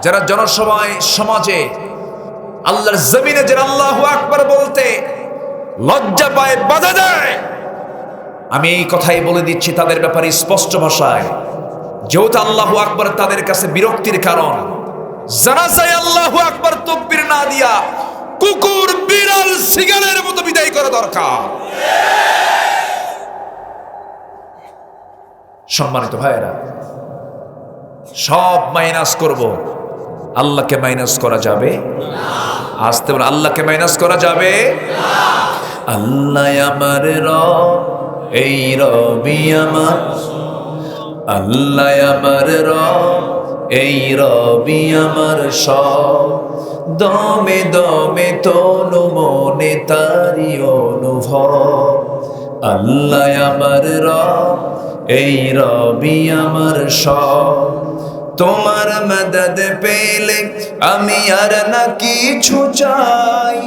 যারা জনসভায়, সমাজে, আল্লাহর জমিনে যারা আল্লাহু আকবার বলতে লজ্জা পায়, বাধা দেয়, আমি এই কথাই বলে দিচ্ছি তাদের ব্যাপারে স্পষ্ট ভাষায়, যেহেতু আল্লাহু আকবার তাদের কাছে বিরক্তির কারণ, জানাজায় আল্লাহু আকবার তাকবীর না দিয়া কুকুর, বিড়াল, সিগারের মতো বিদায় করা দরকার। সম্মানিত ভাইয়েরা, সব মাইনাস করব, আল্লাহকে মাইনাস করা যাবে না। আসতে বলে, আল্লাহকে মাইনাস করা যাবে না। আল্লাহ আমার রব, এই রবি আমার, আল্লাহ আমার রব, এই রবি আমার সব, দমে দমে তনু মনে তারি অনুভব। আল্লাহ আমার রব, এই রবি আমার সব, তোমার মদদ পেলে আমি আর না কিছু চাই,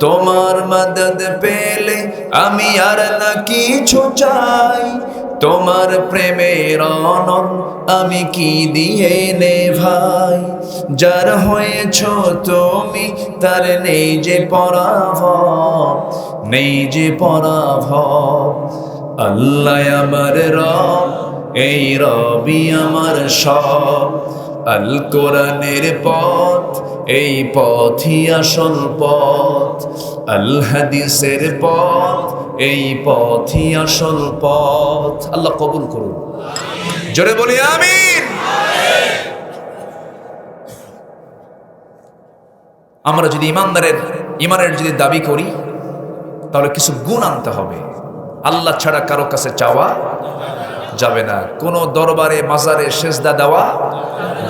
তোমার মদদ পেলে আমি আর না কিছু চাই, তোমার প্রেমের অনল আমি কি দিয়ে নে ভাই, যার হয়েছ তুমি তার নেই যে পরাভব, নেই যে পরাভব। আল্লাহ আমার রব, এই রবি আমার সব, আল কোরআনের পথ এই পথই আসল পথ, আল হাদিসের পথ এই পথই আসল পথ। আল্লাহ কবুল করুন, জোরে বলি আমিন। আমরা যদি ইমানের যদি দাবি করি তাহলে কিছু গুণ আনতে হবে। আল্লাহ ছাড়া কারো কাছে চাওয়া যাবে না, কোন দরবারে মাজারে সেজদা দেওয়া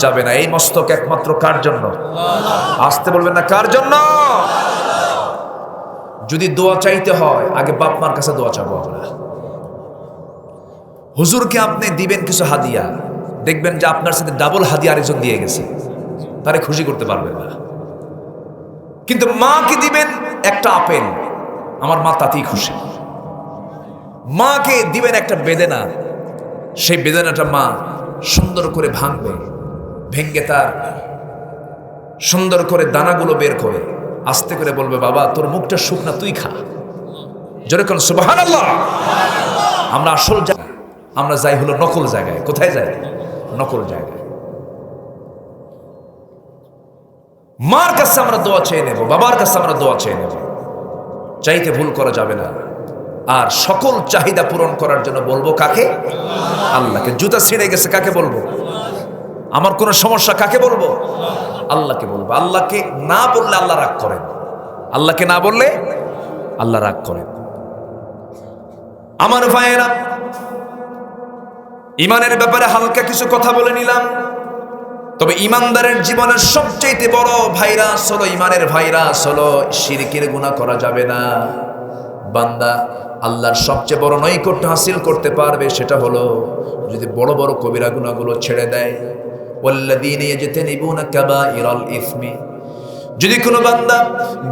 যাবে না। এই মস্তক একমাত্র কার জন্য? আসতে বলবেন না, কার জন্য? যদি দোয়া চাইতে হয় আগে বাপ মার কাছে দোয়া চাবো আমরা। হুজুরকে আপনি দিবেন কিছু হাদিয়া, দেখবেন যে আপনার সাথে ডাবল হাদিয়া আরেকজন দিয়ে গেছে, তারে খুশি করতে পারবেন না। কিন্তু মাকে দিবেন একটা আপেল, আমার মা তাতেই খুশি। মাকে দিবেন একটা বেদনা, সেই বেদনাটা মা সুন্দর করে ভাঙবে, ভেঙ্গে তার সুন্দর করে দানাগুলো বের করে আস্তে করে বলবে, বাবা তোর মুখটা শুকনা, তুই খা। যেরকম সুবহানাল্লাহ। আমরা আসল জায়গায়, আমরা যাই হলো নকল জায়গায়। কোথায় যাই? নকল জায়গায়। মার কাছে আমরা দোয়া চেয়ে নেব, বাবার কাছে আমরা দোয়া চেয়ে নেব, চাইতে ভুল করা যাবে না। আর সকল চাহিদা পূরণ করার জন্য বলবো কাকে? আল্লাহকে। জুতা ছিঁড়ে গেছে কাকে বলবো? আমার কোনো সমস্যা কাকে বলবো? আল্লাহকে বলবো। আল্লাহকে না বললে আল্লাহ রাগ করেন, আল্লাহকে না বললে আল্লাহ রাগ করেন। আমার ভাইয়েরা, ইমানের ব্যাপারে হালকা কিছু কথা বলে নিলাম, তবে ইমানদারের জীবনের সবচেয়ে বড় ভাইরাস হলো, ইমানের ভাইরাস হলো শিরকের গুনাহ করা যাবে না। বান্দা আল্লাহর সবচেয়ে বড় নৈকট্য হাসিল করতে পারবে সেটা হলো যদি বড় বড় কবিরা গুনাহগুলো ছেড়ে দেয়। ওয়াল্লাযীনা ইয়াজতানিবুনা কাবাইরাল ইসমি, যদি কোনো বান্দা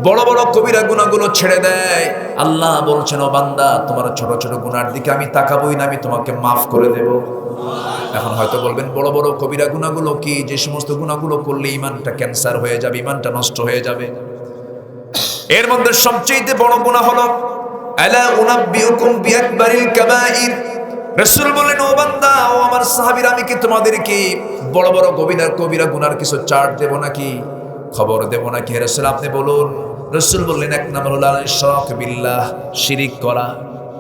বড় বড় কবিরা গুনাহগুলো ছেড়ে দেয়, আল্লাহ বলছেন, ও বান্দা তোমার ছোট ছোট গুনার দিকে আমি তাকাবই না, আমি তোমাকে মাফ করে দেব। এখন হয়তো বলবেন, বড় বড় কবিরা গুনাহগুলো কি? যে সমস্ত গুনাহগুলো করলে ইমানটা ক্যান্সার হয়ে যাবে, ইমানটা নষ্ট হয়ে যাবে। এর মধ্যে সবচেয়ে বড় গুনাহ হলো আলা উনাব্বিউকুম বিআকবারিল কাবাইর। রাসূল বলেন, ও বান্দা, ও আমার সাহাবীরা, আমি কি তোমাদেরকে বড় বড় কবিরা গুনার কিছু চার্ট দেব নাকি, খবর দেব নাকি? হে রাসূল আপনি বলুন। রাসূল বললেন, এক নম্বর হলো ইশরাক বিল্লাহ, শিরিক করা।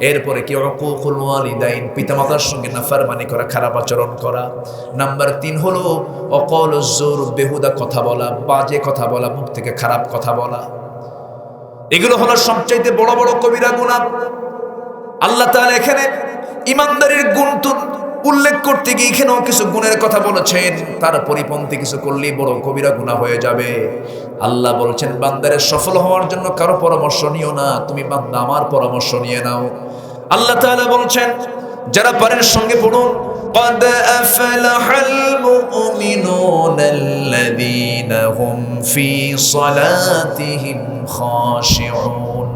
এরপরে কি? উকুকুল ওয়ালিদাইন, পিতামাতার সঙ্গে নাফরমানি করা, খারাপ আচরণ করা। নাম্বার 3 হলো অকলুজ জুর, বেহুদা কথা বলা, বাজে কথা বলা, মুখ থেকে খারাপ কথা বলা। এগুলো হলো সবচাইতে বড় বড় কবিরা গুনাহ। আল্লাহ তাআলা এখানে ইমানদারের গুণ উল্লেখ করতে গিয়ে এখানেও কিছু গুণের কথা বলেছেন, তার পরিপন্থী কিছু করলেই বড় কবিরা গুনাহ হয়ে যাবে। আল্লাহ বলছেন, বান্দারের সফল হওয়ার জন্য কারো পরামর্শ নিও না, তুমি বান্দা আমার পরামর্শ নিয়ে নাও। আল্লাহ তাআলা বলছেন, যারা পারেন সঙ্গে পড়ুন, قد أفلح المؤمنون الذين هم في صلاتهم خاشعون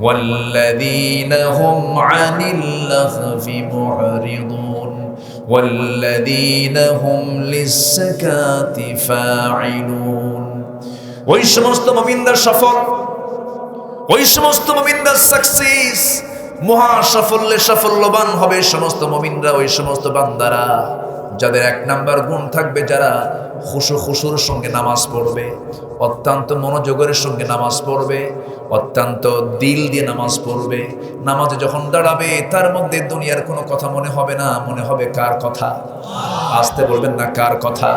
والذين هم عن اللغو معرضون والذين هم للزكاة فاعلون। ওই সমস্ত মুমিনদের সফল, ওই সমস্ত মুমিনদের সাকসেস, মহা সাফল্যে সাফল্যবান হবে সমস্ত মুমিনরা, ওই সমস্ত বান্দারা যাদের এক নাম্বার গুণ থাকবে, যারা খুশুর সঙ্গে নামাজ পড়বে, অত্যন্ত মনোযোগের সঙ্গে নামাজ পড়বে, অত্যন্ত দিল দিয়ে নামাজ পড়বে। নামাজে যখন দাঁড়াবে তার মধ্যে দুনিয়ার কোনো কথা মনে হবে না, মনে হবে কার কথা? আসতে বলবেন না, কার কথা?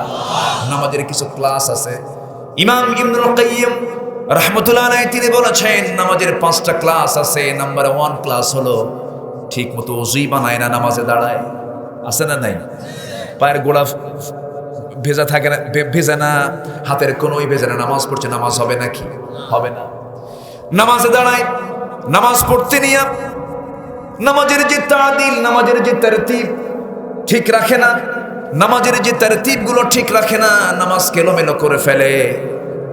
নামাজের কিছু ক্লাস আছে। ইমাম ইবনুল কাইয়্যিম রাহমাতুল্লাহ আলাইহি তিনি বলেছেন, নামাজের 5টা ক্লাস আছে। নাম্বার 1 ক্লাস হলো ঠিক মতো ওযুই বানায় না, নামাজে দাঁড়ায়। আছে না নাই? পায়ের গোড়া ভেজা থাকে না, ভেজা না, হাতের কোনোই ভেজা না, নামাজ পড়ছে, নামাজ হবে নাকি? হবে না। নামাজে দাঁড়ায়, নামাজ পড়তে নিয়ে নামাজের যে তাদিল, নামাজের যে তারতিব ঠিক রাখে না, নামাজের যে তারতিবগুলো ঠিক রাখে না, নামাজ এলোমেলো করে ফেলে,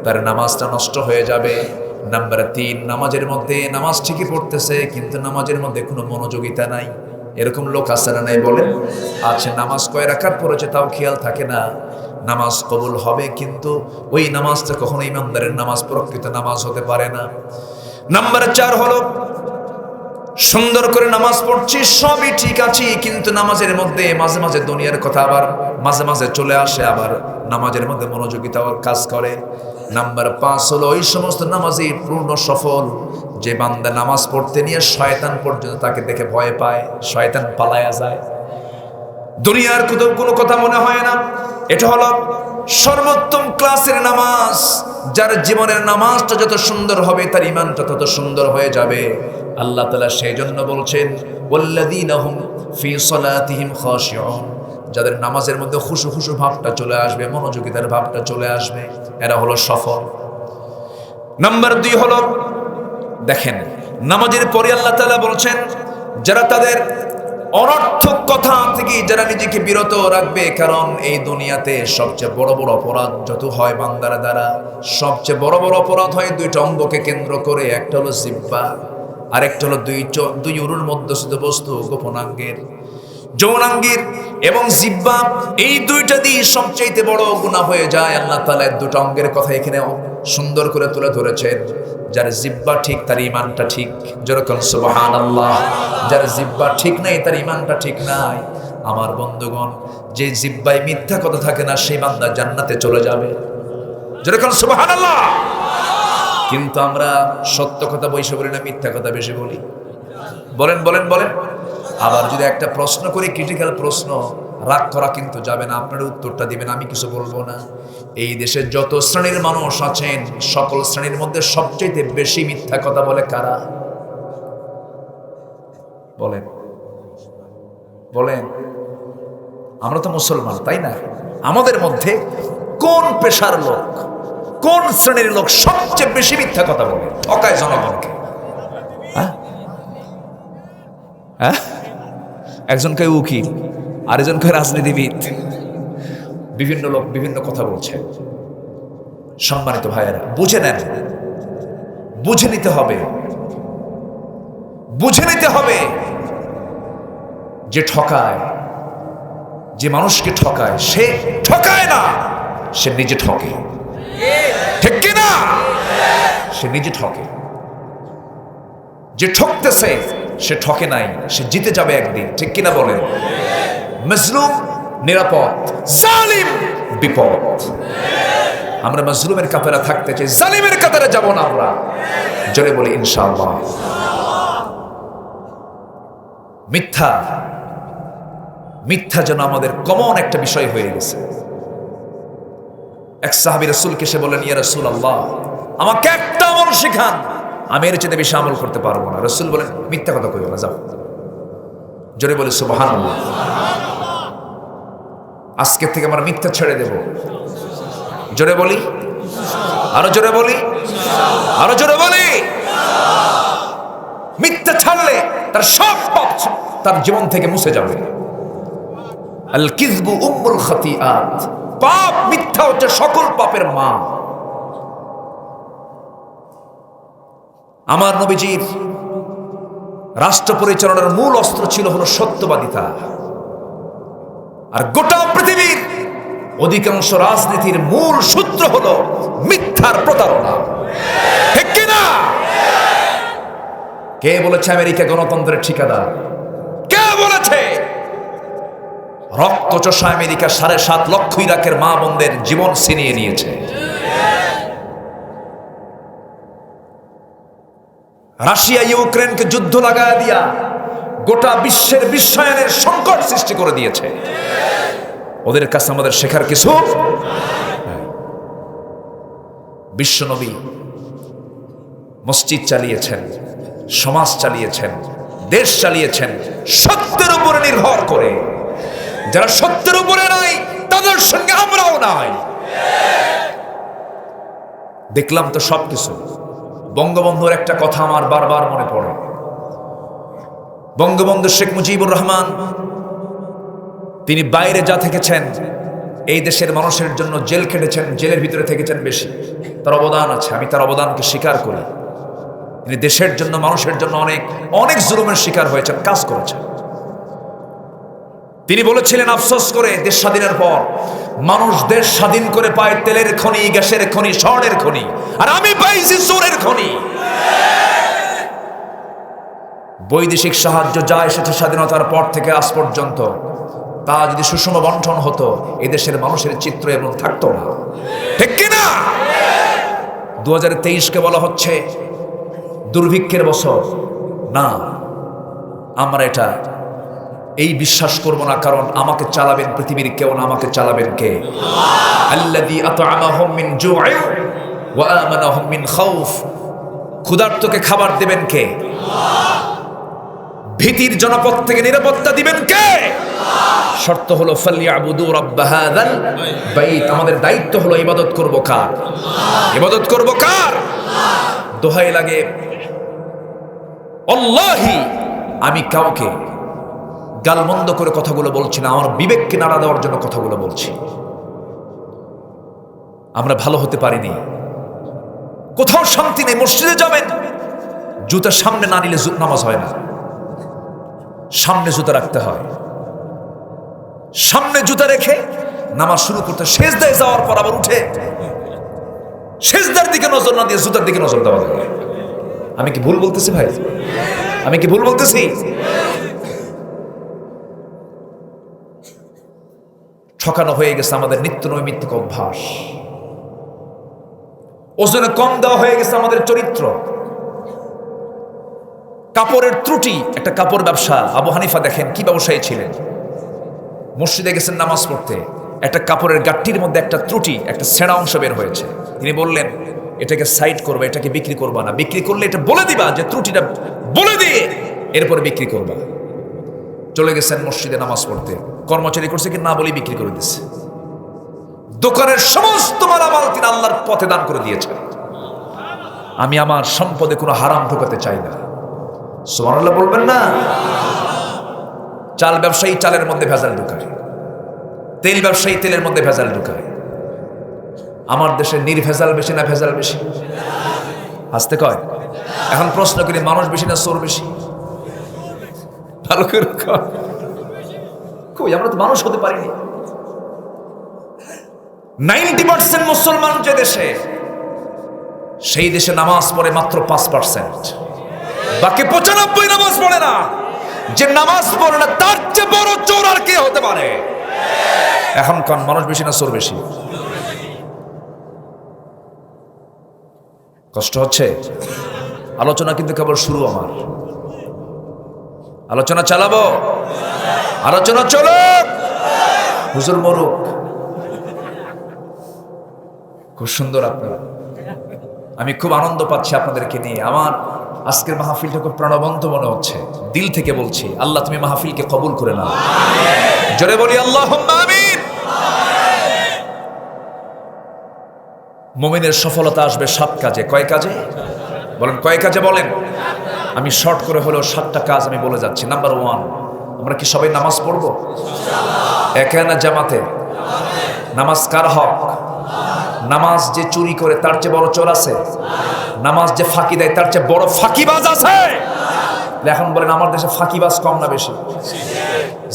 তার নামাজটা নষ্ট হয়ে যাবে। নাম্বার 3, নামাজের মধ্যে নামাজ ঠিকই পড়তেছে কিন্তু নামাজের মধ্যে কোনো মনোযোগিতা নাই। এরকম লোক আছে না নাই বলেন? আছে। নামাজ কয় রাকাত পড়েছে তাও খেয়াল থাকে না। নামাজ কবুল হবে কিন্তু ওই নামাজটা কখনো ইমানদারের নামাজ, প্রকৃত নামাজ হতে পারে না। নাম্বার 4 হলো সুন্দর করে নামাজ পড়ছি, সবই ঠিক আছে, কিন্তু নামাজের মধ্যে মাঝে মাঝে দুনিয়ার কথা আবার মাঝে মাঝে চলে আসে, আবার নামাজের মধ্যে মনোযোগিতা কাজ করে। নাম্বার 5 হলো ওই সমস্ত নামাজই পূর্ণ সফল যে বান্দা নামাজ পড়তে নিয়ে শয়তান পর্যন্ত তাকে দেখে ভয় পায়, শয়তান পালায়া যায়, দুনিয়ার কোনো কথা মনে হয় না। এটা হলো সর্বোত্তম ক্লাসের নামাজ। যার জীবনের নামাজটা যত সুন্দর হবে তার ইমানটা তত সুন্দর হয়ে যাবে। আল্লাহ তাআলা সেই জন্য বলছেন ওয়াল্লাযীনা হুম ফী সালাতিহিম খাশিউন, যাদের নামাজের মধ্যে খুশু খুশু ভাবটা চলে আসবে, মনোযোগিতার ভাবটা চলে আসবে, এরা হলো সফল। নাম্বার 2 হলো, দেখেন নামাজের পরে আল্লাহ তাআলা বলছেন যারা তাদের অনর্থক কথা থেকে যারা নিজেকে বিরত রাখবে, কারণ এই দুনিয়াতে সবচেয়ে বড় বড় অপরাধ যত হয় বান্দার দ্বারা, সবচেয়ে বড় বড় অপরাধ হয় 2টা অঙ্গকে কেন্দ্র করে। একটা হলো জিহ্বা, আর একটা হলো দুই উরুর মধ্যস্থ বস্তু, গোপনাঙ্গের, যৌনাঙ্গের এবং জিহ্বা। এই 2টা দিয়ে সবচেয়ে বড় গুনাহ হয়ে যায়। আল্লাহ তাআলা 2টা অঙ্গের কথা এখানে সুন্দর করে তুলে ধরেছেন। যার জিহ্বা ঠিক তার ইমানটা ঠিক, যেরকম সুবহানাল্লাহ। যার জিহ্বা ঠিক নাই তার ইমানটা ঠিক নাই। আমার বন্ধুগণ, যে জিহ্বায় মিথ্যা কথা থাকে না সেই বান্দা জান্নাতে চলে যাবে, যেরকম সুবহানাল্লাহ। কিন্তু আমরা সত্য কথা বেশি বলি না, মিথ্যা কথা বেশি বলি। বলেন বলেন বলেন। আবার যদি একটা প্রশ্ন করি, ক্রিটিক্যাল প্রশ্ন, রাগ করা কিন্তু যাবে না, আপনারা উত্তরটা দিবেন, আমি কিছু বলবো না। এই দেশে যত শ্রেণীর মানুষ আছেন, সকল শ্রেণীর মধ্যে সবচেয়ে বেশি মিথ্যা কথা বলে কারা? বলেন বলেন। আমরা তো মুসলমান, তাই না? আমাদের মধ্যে কোন পেশার লোক, কোন শ্রেণীর লোক সবচেয়ে বেশি মিথ্যা কথা বলে, ঠকায় জনগণকে? একজন কয় উকিল, আরেকজন কয় রাজনীতিবিদ। বিভিন্ন লোক বিভিন্ন কথা বলছে। সম্মানিত ভাইয়েরা, বুঝে নেন, বুঝে নিতে হবে, বুঝে নিতে হবে। যে ঠকায়, যে মানুষকে ঠকায়, সে ঠকায় না, সে নিজে ঠকে। ঠিক কিনা? সে নিজে ঠকে। যে ঠকতেছে সে ঠকে নাই, সে জিতে যাবে একদিন। ঠিক কিনা বলেন? মাজলুম নিরাপদ, জালিম বিপদ। আমরা মাজলুমের কাতারে থাকতে চাই, জালিমের কাতারে যাব না আমরা। জোরে বলি ইনশাআল্লাহ। মিথ্যা, মিথ্যা যেন আমাদের কমন একটা বিষয় হয়ে গেছে। এক সাহাবী রাসূলকে সে বলেন, ইয়া রাসূলুল্লাহ, আমাকে একটা আমল শিখান, আমি এর চেয়ে বেশি আমল করতে পারবো না। রাসূল বলেন, মিথ্যা কথা কইও না, যাও। জোরে বলি সুবহানাল্লাহ। আজকে থেকে আমরা মিথ্যা ছেড়ে দেব। জোরে বলি, আরো জোরে বলি, আরো জোরে বলি। মিথ্যা ছাড়লে তার সব পাপ তার জীবন থেকে মুছে যাবে। আল কিযবু উম্মুল খাতিআত, পাপ, মিথ্যা হচ্ছে সকল পাপের মা। আমার নবীজির রাষ্ট্র পরিচালনার মূল অস্ত্র ছিল হলো সত্যবাদিতা। আর গোটা পৃথিবীর অধিকাংশ রাজনীতির মূল সূত্র হলো মিথ্যার প্রতারণা। ঠিক কিনা? কে বলেছে আমেরিকা গণতন্ত্রের ঠিকাদার? কে বলেছে? রক্তচোষা আমেরিকা 7.5 লক্ষ ইরাকের মা বোনদের জীবন ছিনিয়ে নিয়েছে। রাশিয়া ইউক্রেনকে যুদ্ধ লাগায়া দিয়া গোটা বিশ্বের বিশ্বায়নের সংকট সৃষ্টি করে দিয়েছে। ওদের কাছে আমাদের শেখার কিছু। বিশ্বনবী মসজিদ চালিয়েছেন, সমাজ চালিয়েছেন, দেশ চালিয়েছেন সত্যের উপরে নির্ভর করে। যারা সত্যের উপরে নাই তাদের সঙ্গে আমরাও নাই। দেখলাম তো সবকিছু। বঙ্গবন্ধুর একটা কথা আমার বারবার মনে পড়ে। বঙ্গবন্ধু শেখ মুজিবুর রহমান তিনি বাইরে যা থেকেছেন, এই দেশের মানুষের জন্য জেল খেটেছেন, জেলের ভিতরে থেকেছেন বেশি, তার অবদান আছে, আমি তার অবদানকে স্বীকার করি। তিনি দেশের জন্য, মানুষের জন্য অনেক অনেক জুলুমের শিকার হয়েছেন, কাজ করেছেন। তিনি বলেছিলেন আফসোস করে দেশ স্বাধীনের পর, মানুষ দেশ স্বাধীন করে পায় তেলের খনি, গ্যাসের খনি, স্বর্ণের খনি, আর আমি পাইছি চোরের খনি। বৈদেশিক সাহায্য যা এসেছে স্বাধীনতার পর থেকে আজ পর্যন্ত, তা যদি সুষম বন্টন হতো, এদেশের মানুষের চিত্র এমন থাকতো না, ঠিক কিনা? 2023-কে বলা হচ্ছে দুর্ভিক্ষের বছর। না, আমরা এটা এই বিশ্বাস করব না, কারণ আমাকে চালাবেন পৃথিবীর কেউ না, আমাকে চালাবেন কে? আল্লাযী আত'আমাহুম মিন জু'ইন ওয়া আমানাহুম মিন খাউফ। ক্ষুধার্তকে খাবার দেবেন কে? ভীতির জনপদ থেকে নিরাপত্তা দিবেন কে? শর্ত হলো ফালইয়াবুদু রাব্ব হাযাল বাইত। আমাদের দায়িত্ব হলো ইবাদত করব কার? ইবাদত করব কার? দোহাই লাগে, আল্লাহি আমি কাউকে গালমন্দ করে কথাগুলো বলছি না, আমার বিবেককে নাড়া দেওয়ার জন্য কথাগুলো বলছি। আমরা ভালো হতে পারিনি, কোথাও শান্তি নেই। মসজিদে যাবেন, জুতা সামনে না নিলে নামাজ হয় না, সামনে জুতা রাখতে হয়। সামনে জুতা রেখে নামাজ শুরু করতে, সেজদায় যাওয়ার পর আবার উঠে সেজদার দিকে নজর না দিয়ে জুতার দিকে নজর দেওয়া যায়। আমি কি ভুল বলতেছি ভাই? আমি কি ভুল বলতেছি? ঠকানো হয়ে গেছে আমাদের নিত্য নৈমিত্তিক অভ্যাস। ওজনে কম দেওয়া হয়ে গেছে আমাদের চরিত্র। কাপড়ের ত্রুটি, একটা কাপড় ব্যবসা, আবু হানিফা দেখেন কি ব্যবসায়ী ছিলেন। মসজিদে গেছেন নামাজ পড়তে, একটা কাপড়ের গাঁটটির মধ্যে একটা ত্রুটি, একটা ছেঁড়া অংশ বের হয়েছে। তিনি বললেন এটাকে সাইড করবে, এটাকে বিক্রি করবা না, বিক্রি করলে এটা বলে দিবা যে ত্রুটিটা বলে দিয়ে এরপরে বিক্রি করবা। চলে গেছেন মসজিদে নামাজ পড়তে, কর্মচারী করছে কি না বলে বিক্রি করে দিচ্ছে। দোকানের সমস্ত মালামাল তিনি আল্লাহর পথে দান করে দিয়েছেন। আমি আমার সম্পদে কোনো হারাম ঢোকাতে চাই না, সুবহানাল্লাহ বলবেন না? চাল ব্যবসায়ী চালের মধ্যে ভেজাল ঢুকায়, তেল ব্যবসায়ী তেলের মধ্যে ভেজাল ঢুকায়। আমার দেশে নির্ভেজাল বেশি না ভেজাল বেশি? আসতে কয়। এখন প্রশ্ন করি, মানুষ বেশি না চোর বেশি? ভালো করে কই, আমরা তো মানুষ হতে পারিনি। 90% মুসলমান যে দেশে, সেই দেশে নামাজ পড়ে মাত্র 5%, বাকি 95 নামাজ পড়ে না। যে নামাজ পড়ে না তার চেয়ে বড় চোর আর কে হতে পারে? এখন কোন মানুষ বেশি না চোর বেশি? কষ্ট হচ্ছে। আলোচনা কিন্তু কেবল শুরু, আমার আলোচনা চালাবো, আলোচনা চলুক, হুজুর মরুক। খুব সুন্দর আপনারা, আমি খুব আনন্দ পাচ্ছি আপনাদেরকে নিয়ে। আমার আজকের মাহফিলটা খুব প্রাণবন্ত মনে হচ্ছে, দিল থেকে বলছি আল্লাহ তুমি মাহফিলকে কবুল করে নাও। জোরে বলি আল্লাহুম্মা আমিন। মুমিনের সফলতা আসবে 7 কাজে। কয় কাজে বলেন? কয় কাজে বলেন? আমি শর্ট করে হলেও 7টা কাজ আমি বলে যাচ্ছি। নাম্বার 1, আমরা কি সবাই নামাজ পড়বো? একা না জামাতে? নামাজ কার হক? নামাজ যে চুরি করে তার চেয়ে বড় চোর আছে? নামাজ যে ফাঁকি দেয় তার চেয়ে বড় ফাঁকিবাজ আছে? এখন বলেন আমার দেশে ফাঁকিবাজ কম না বেশি?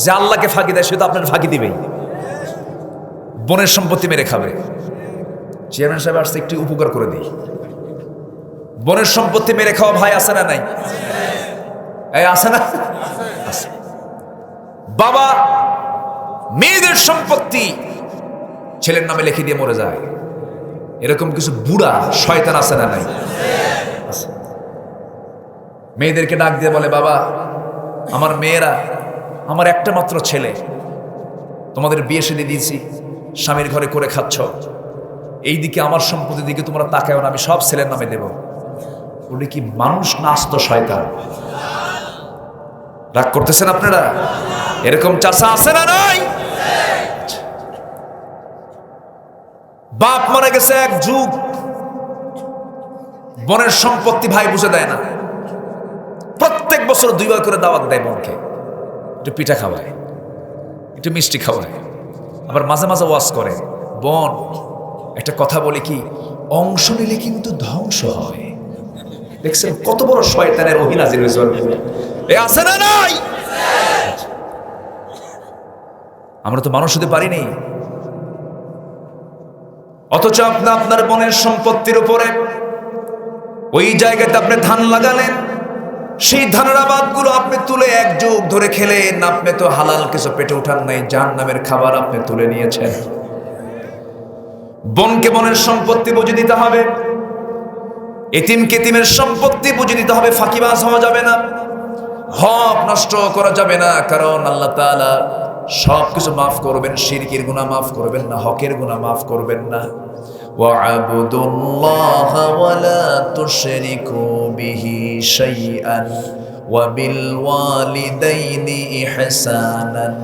যে আল্লাহকে ফাঁকি দেয় সে তো আপনার ফাঁকি দিবেই, বোনের সম্পত্তি মেরে খাবে। চেয়ারম্যান সাহেব আসছে, একটু উপকার করে দিই। বোনের সম্পত্তি মেরে খাওয়া ভাই আছে না নাই? এই আছে না? আছে। বাবা মেয়েদের সম্পত্তি ছেলের নামে লিখে দিয়ে মরে যায়, এরকম কিছু বুড়া শয়তান আছে না নাই? আছে। মেয়েদেরকে ডাক দিয়ে বলে, বাবা আমার মেয়েরা, আমার একটা মাত্র ছেলে, তোমাদের বিয়ে শাদী দিয়েছি, স্বামীর ঘরে করে খাচ্ছ, এইদিকে আমার সম্পত্তির দিকে তোমরা তাকাও না, আমি সব ছেলের নামে দেব। বলে কি মানুষ না আস্ত শয়তান? রাগ করতেছেন আপনারা? এরকম চাচা আছে না নাই? বাপ মারা গেছে এক যুগ, বোনের সম্পত্তি ভাই বুঝে দেয় না, প্রত্যেক বছর 2 বার করে দাওয়াত দেয় বোনকে, একটু পিঠা খাওয়ায়, একটু মিষ্টি খাওয়ায়, আবার মাঝে মাঝে ওয়াজ করে, বোন একটা কথা বলি কি, অংশ নিলে কিন্তু ধ্বংস হয়। দেখছেন কত বড় শয়তানের ওহী নাযিল হয়েছে, এ আছে না নাই? আমরা তো মানুষ হতে পারিনি, অথচ আপনি আপনার বোনের সম্পত্তির উপরে ওই জায়গাতে আপনি ধান লাগালেন, সেই ধানের আবাদগুলো আপনি তুলে এক যুগ ধরে খেলেন, আপনি তো হালাল কিছু পেটে উঠান নাই, জাহান্নামের খাবার আপনি তুলে নিয়েছেন। বোনকে বোনের সম্পত্তি বুঝে দিতে হবে, এতিমকে এতিমের সম্পত্তি বুঝে দিতে হবে, ফাঁকিবাজ হওয়া যাবে না, হক নষ্ট করা যাবে না, কারণ আল্লাহ তাআলা সবকিছু মাফ করবেন, শিরকের গুনাহ মাফ করবেন না, হকের গুনাহ মাফ করবেন না। ওয়া'বুদুল্লাহ ওয়া লা তুশরিকু বিহি শাইআন ওয়া বিল ওয়ালিদাইনি ইহসানান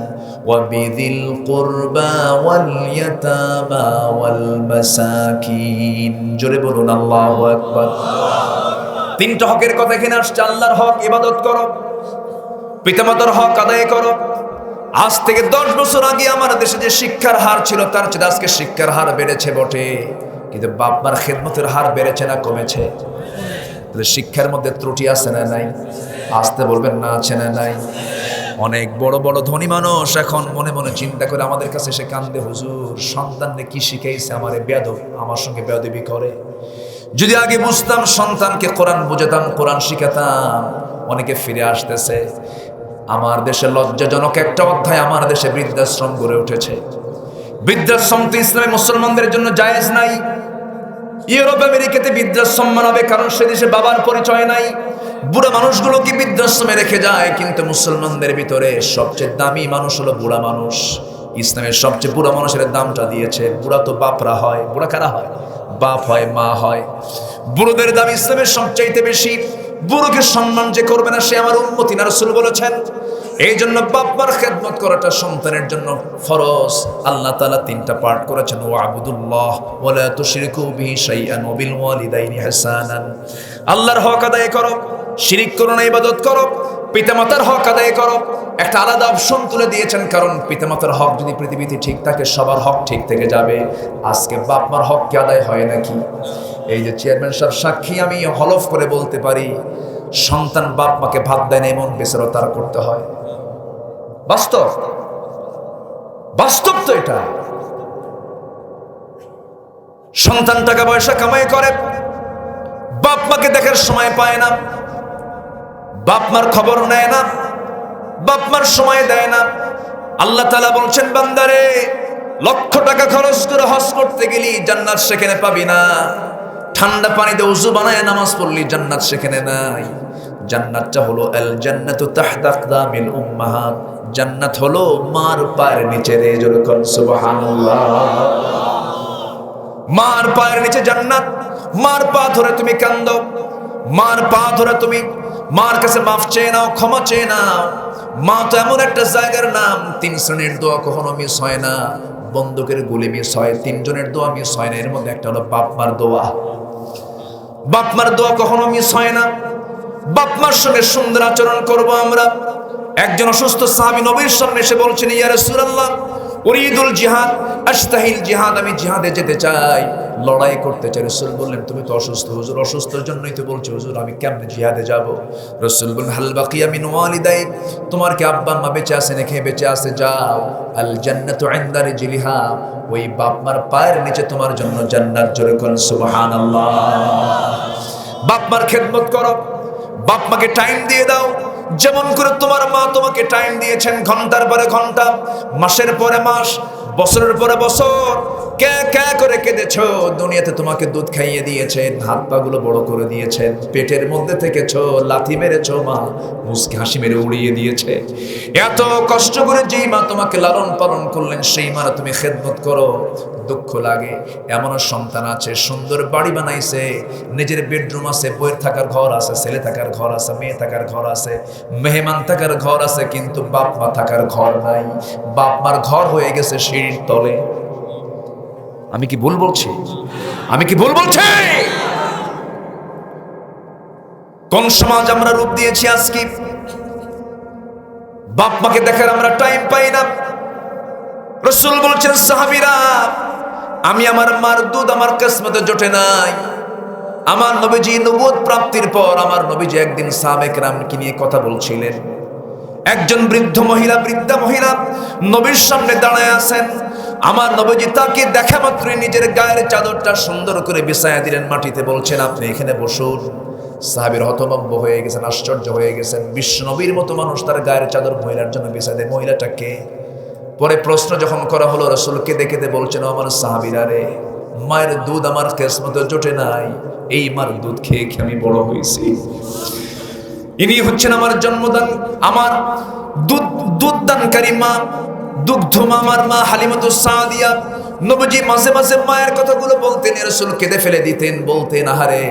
ওয়া বিযিল কুরবা ওয়াল ইয়াতামা ওয়াল মাসাকিন। জোরে বলুন আল্লাহু আকবার। তিনটা হকের কথা এখানে আসছে। আল্লাহর হক ইবাদত করো, পিতামাতার হক আদায় করো। আজ থেকে 10 বছর আগে আমার দেশে যে শিক্ষার হার ছিল তার চেয়ে আজকে শিক্ষার হার বেড়েছে বটে, কিন্তু বাপ মার খেদমতের হার বেড়েছে না কমেছে? তাহলে শিক্ষার মধ্যে ত্রুটি আছে না নাই? আসতে বলবেন না আছে না নাই? অনেক বড় বড় ধনী মানুষ এখন মনে মনে চিন্তা করে আমাদের কাছে এসে কান্দে, হুজুর সন্তানকে কি শিখাইছে, আমারে বেয়াদব, আমার সঙ্গে বেয়াদবি করে। যদি আগে বুঝতাম, সন্তানকে কোরআন বুঝাতাম, কোরআন শিখাতাম। অনেকে ফিরে আসতেছে। আমার দেশে লজ্জাজনক একটা অধ্যায়, আমার দেশে বৃদ্ধাশ্রম গড়ে উঠেছে। বৃদ্ধাশ্রম তো ইসলামে মুসলমানদের জন্য জায়েজ নাই। ইউরোপ আমেরিকাতে বৃদ্ধাশ্রম মানাবে, কারণ সে দেশে বাবার পরিচয় নাই। বুড়া মানুষগুলোকে বৃদ্ধাশ্রমে রেখে যায়, কিন্তু মুসলমানদের ভিতরে সবচেয়ে দামি মানুষ হলো বুড়া মানুষ। ইসলামের সবচেয়ে বুড়া মানুষের দামটা দিয়েছে। বুড়া তো বাপরা হয়, বুড়া কারা হয়? বাপ হয়, মা হয়। বুড়োদের দাম ইসলামের সবচাইতে বেশি। বুড়োকে সম্মান যে করবে না সে আমার উম্মতি না, রাসূল বলেছেন। এই জন্য বাপ মার খেদমত করাটা সন্তানের জন্য ফরজ। আল্লাহ তাআলা 3টা পার্ট করেছেন, ওয়া'বুদুল্লাহ ওয়া লা তুশরিকু বিহি শাইআন ওয়া বিল ওয়ালিদাইনি ইহসানান। আল্লাহর হক আদায় করো, শিরিক করো না, ইবাদত করো। পিতামাতার হক আদায় করো। একটা আলাদা অপশন তুলে দিয়েছেন, কারণ পিতামাতার হক যদি পৃথিবীতে ঠিক থাকে সবার হক ঠিক থেকে যাবে। আজকে বাপ মার হক কি আদায় হয় নাকি? এই যে চেয়ারম্যান সাহেব সাক্ষী, আমি হলফ করে বলতে পারি, সন্তান বাপ মাকে ভাত দেয় না এমন বিচারও তার করতে হয়। বাস্তব, বাস্তব তো এটা। সন্তান টাকা পয়সা কামাই করে, বাপ মাকে দেখার সময় পায় না, বাপ মার খবর নেয় না, বাপ মার সময় দেয় না। আল্লাহ তাআলা বলছেন, বান্দারে লক্ষ টাকা খরচ করে হজ করতে গেলি জান্নাত সেখানে পাবি না, ঠান্ডা পানিতে ওযু বানায় নামাজ পড়লি জান্নাত সেখানে নাই। জান্নাতটা হলো আল জান্নাতু তাহতা আকদামিল উম্মাহাত। জান্নাত হলো মার পায়ের নিচে। রে জোরে কোন সুবহানাল্লাহ। মার পায়ের নিচে জান্নাত। মার পা ধরে তুমি কান্দো, মার পা ধরে তুমি মার কাছে মাফ চেয়ে নাও, ক্ষমা চেয়ে নাও। মা তো এমন একটা জায়গার নাম, 3 শ্রেণীর দোয়া কখনো মিস হয় না। বন্দুকের গুলি মিস হয়, 3 জনের দোয়া মিস হয় না। এর মধ্যে একটা হলো বাপ মার দোয়া। বাপ মার দোয়া কখনো মিস হয় না। বাপ মার সঙ্গে সুন্দর আচরণ করব আমরা। একজন অসুস্থ সাহাবী নবীর সামনে এসে বলছেন, ইয়া রাসূলুল্লাহ উরিদুল জিহাদ, আশতাহিল জিহাদ, আমি জিহাদে যেতে চাই, লড়াই করতে চাই। রাসূল বললেন, তুমি তো অসুস্থ। হুজুর অসুস্থের জন্যই তো বলছি। হুজুর আমি কেমনে জিহাদে যাব? রাসূল বললেন, হাল বাকিয়া মিন ওয়ালিদাই, তোমার কি আব্বা আম্মা বেঁচে আছে নাকি? বেঁচে আছে, যাও। আল জান্নাতু ইনদা রিজলিহা, ওই বাপ মার পায়ের নিচে তোমার জন্য জান্নাত। জোরে কোন সুবহানাল্লাহ। বাপ মার খেদমত করো, বাপ মাকে টাইম দিয়ে দাও, যেমন করে তোমার মা তোমাকে টাইম দিয়েছেন, ঘন্টার পরে ঘন্টা, মাসের পরে মাস, বছরের পরে বছর। কে কে করে কেঁদেছো, দুনিয়াতে তোমাকে দুধ খাইয়ে দিয়েছেন, হাত পা গুলো বড় করে দিয়েছেন, পেটের মধ্যে থেকেছো, লাথি মেরেছো, মা মুস্কি হাসি মেরে উড়িয়ে দিয়েছে। এত কষ্ট করে যেই মা তোমাকে লালন পালন করলেন, সেই মারা তুমি খেদমত করো, দুঃখ লাগে। এমন সন্তান আছে, সুন্দর বাড়ি বানাইছে, নিজের বেডরুম আছে, বইয়ের থাকার ঘর আছে, ছেলে থাকার ঘর আছে, মেয়ে থাকার ঘর আছে, মেহমান থাকার ঘর আছে, কিন্তু বাপ মা থাকার ঘর নাই। বাপ মার ঘর হয়ে গেছে সিঁড়ির তলে। আমি কি ভুল বলছি? আমি কি ভুল বলছি? কোন সমাজ আমরা রূপ দিয়েছি আজকে? বাপ মাকে দেখার আমরা টাইম পাই না। রাসূল বলছেন, সাহাবীরা, আমি আমার মার দুধ আমার কিসমতে জোটে নাই। আমার নবীজি নবুয়ত প্রাপ্তির পর আমার নবীজি একদিন সাহাবায়ে কেরামকে নিয়ে কথা বলছিলেন। একজন বৃদ্ধা মহিলা নবীর সামনে দাঁড়ায় আছেন। আমার নবীজি তাকে দেখা মাত্রই নিজের গায়ের চাদরটা সুন্দর করে বিছায়া দিলেন মাটিতে, বলছেন, আপনি এখানে বসুন। সাহাবীর হতভম্ব হয়ে গেছেন, আশ্চর্য হয়ে গেছেন। বিশ্ব নবীর মতো মানুষ তার গায়ের চাদর মহিলার জন্য বিছায় দেয়, মহিলাটা কে? পরে প্রশ্ন যখন করা হলো, রাসূলকে দেখে বলছেন, আমার সাহাবীরা রে, মায়ের দুধ আমার কিসমতে জোটে নাই, এই মার দুধ খেয়ে খেয়ে আমি বড় হয়েছি। ইনি হচ্ছেন আমার জন্মদান, আমার দুধদানকারী মা, দুগ্ধমা, আমার মা হালিমাতুস সাদিয়া। নবীজি মাঝে মাঝে মায়ের কথাগুলো বলতেন, রাসূল কেঁদে ফেলে দিতেন, বলতেন, আহারে,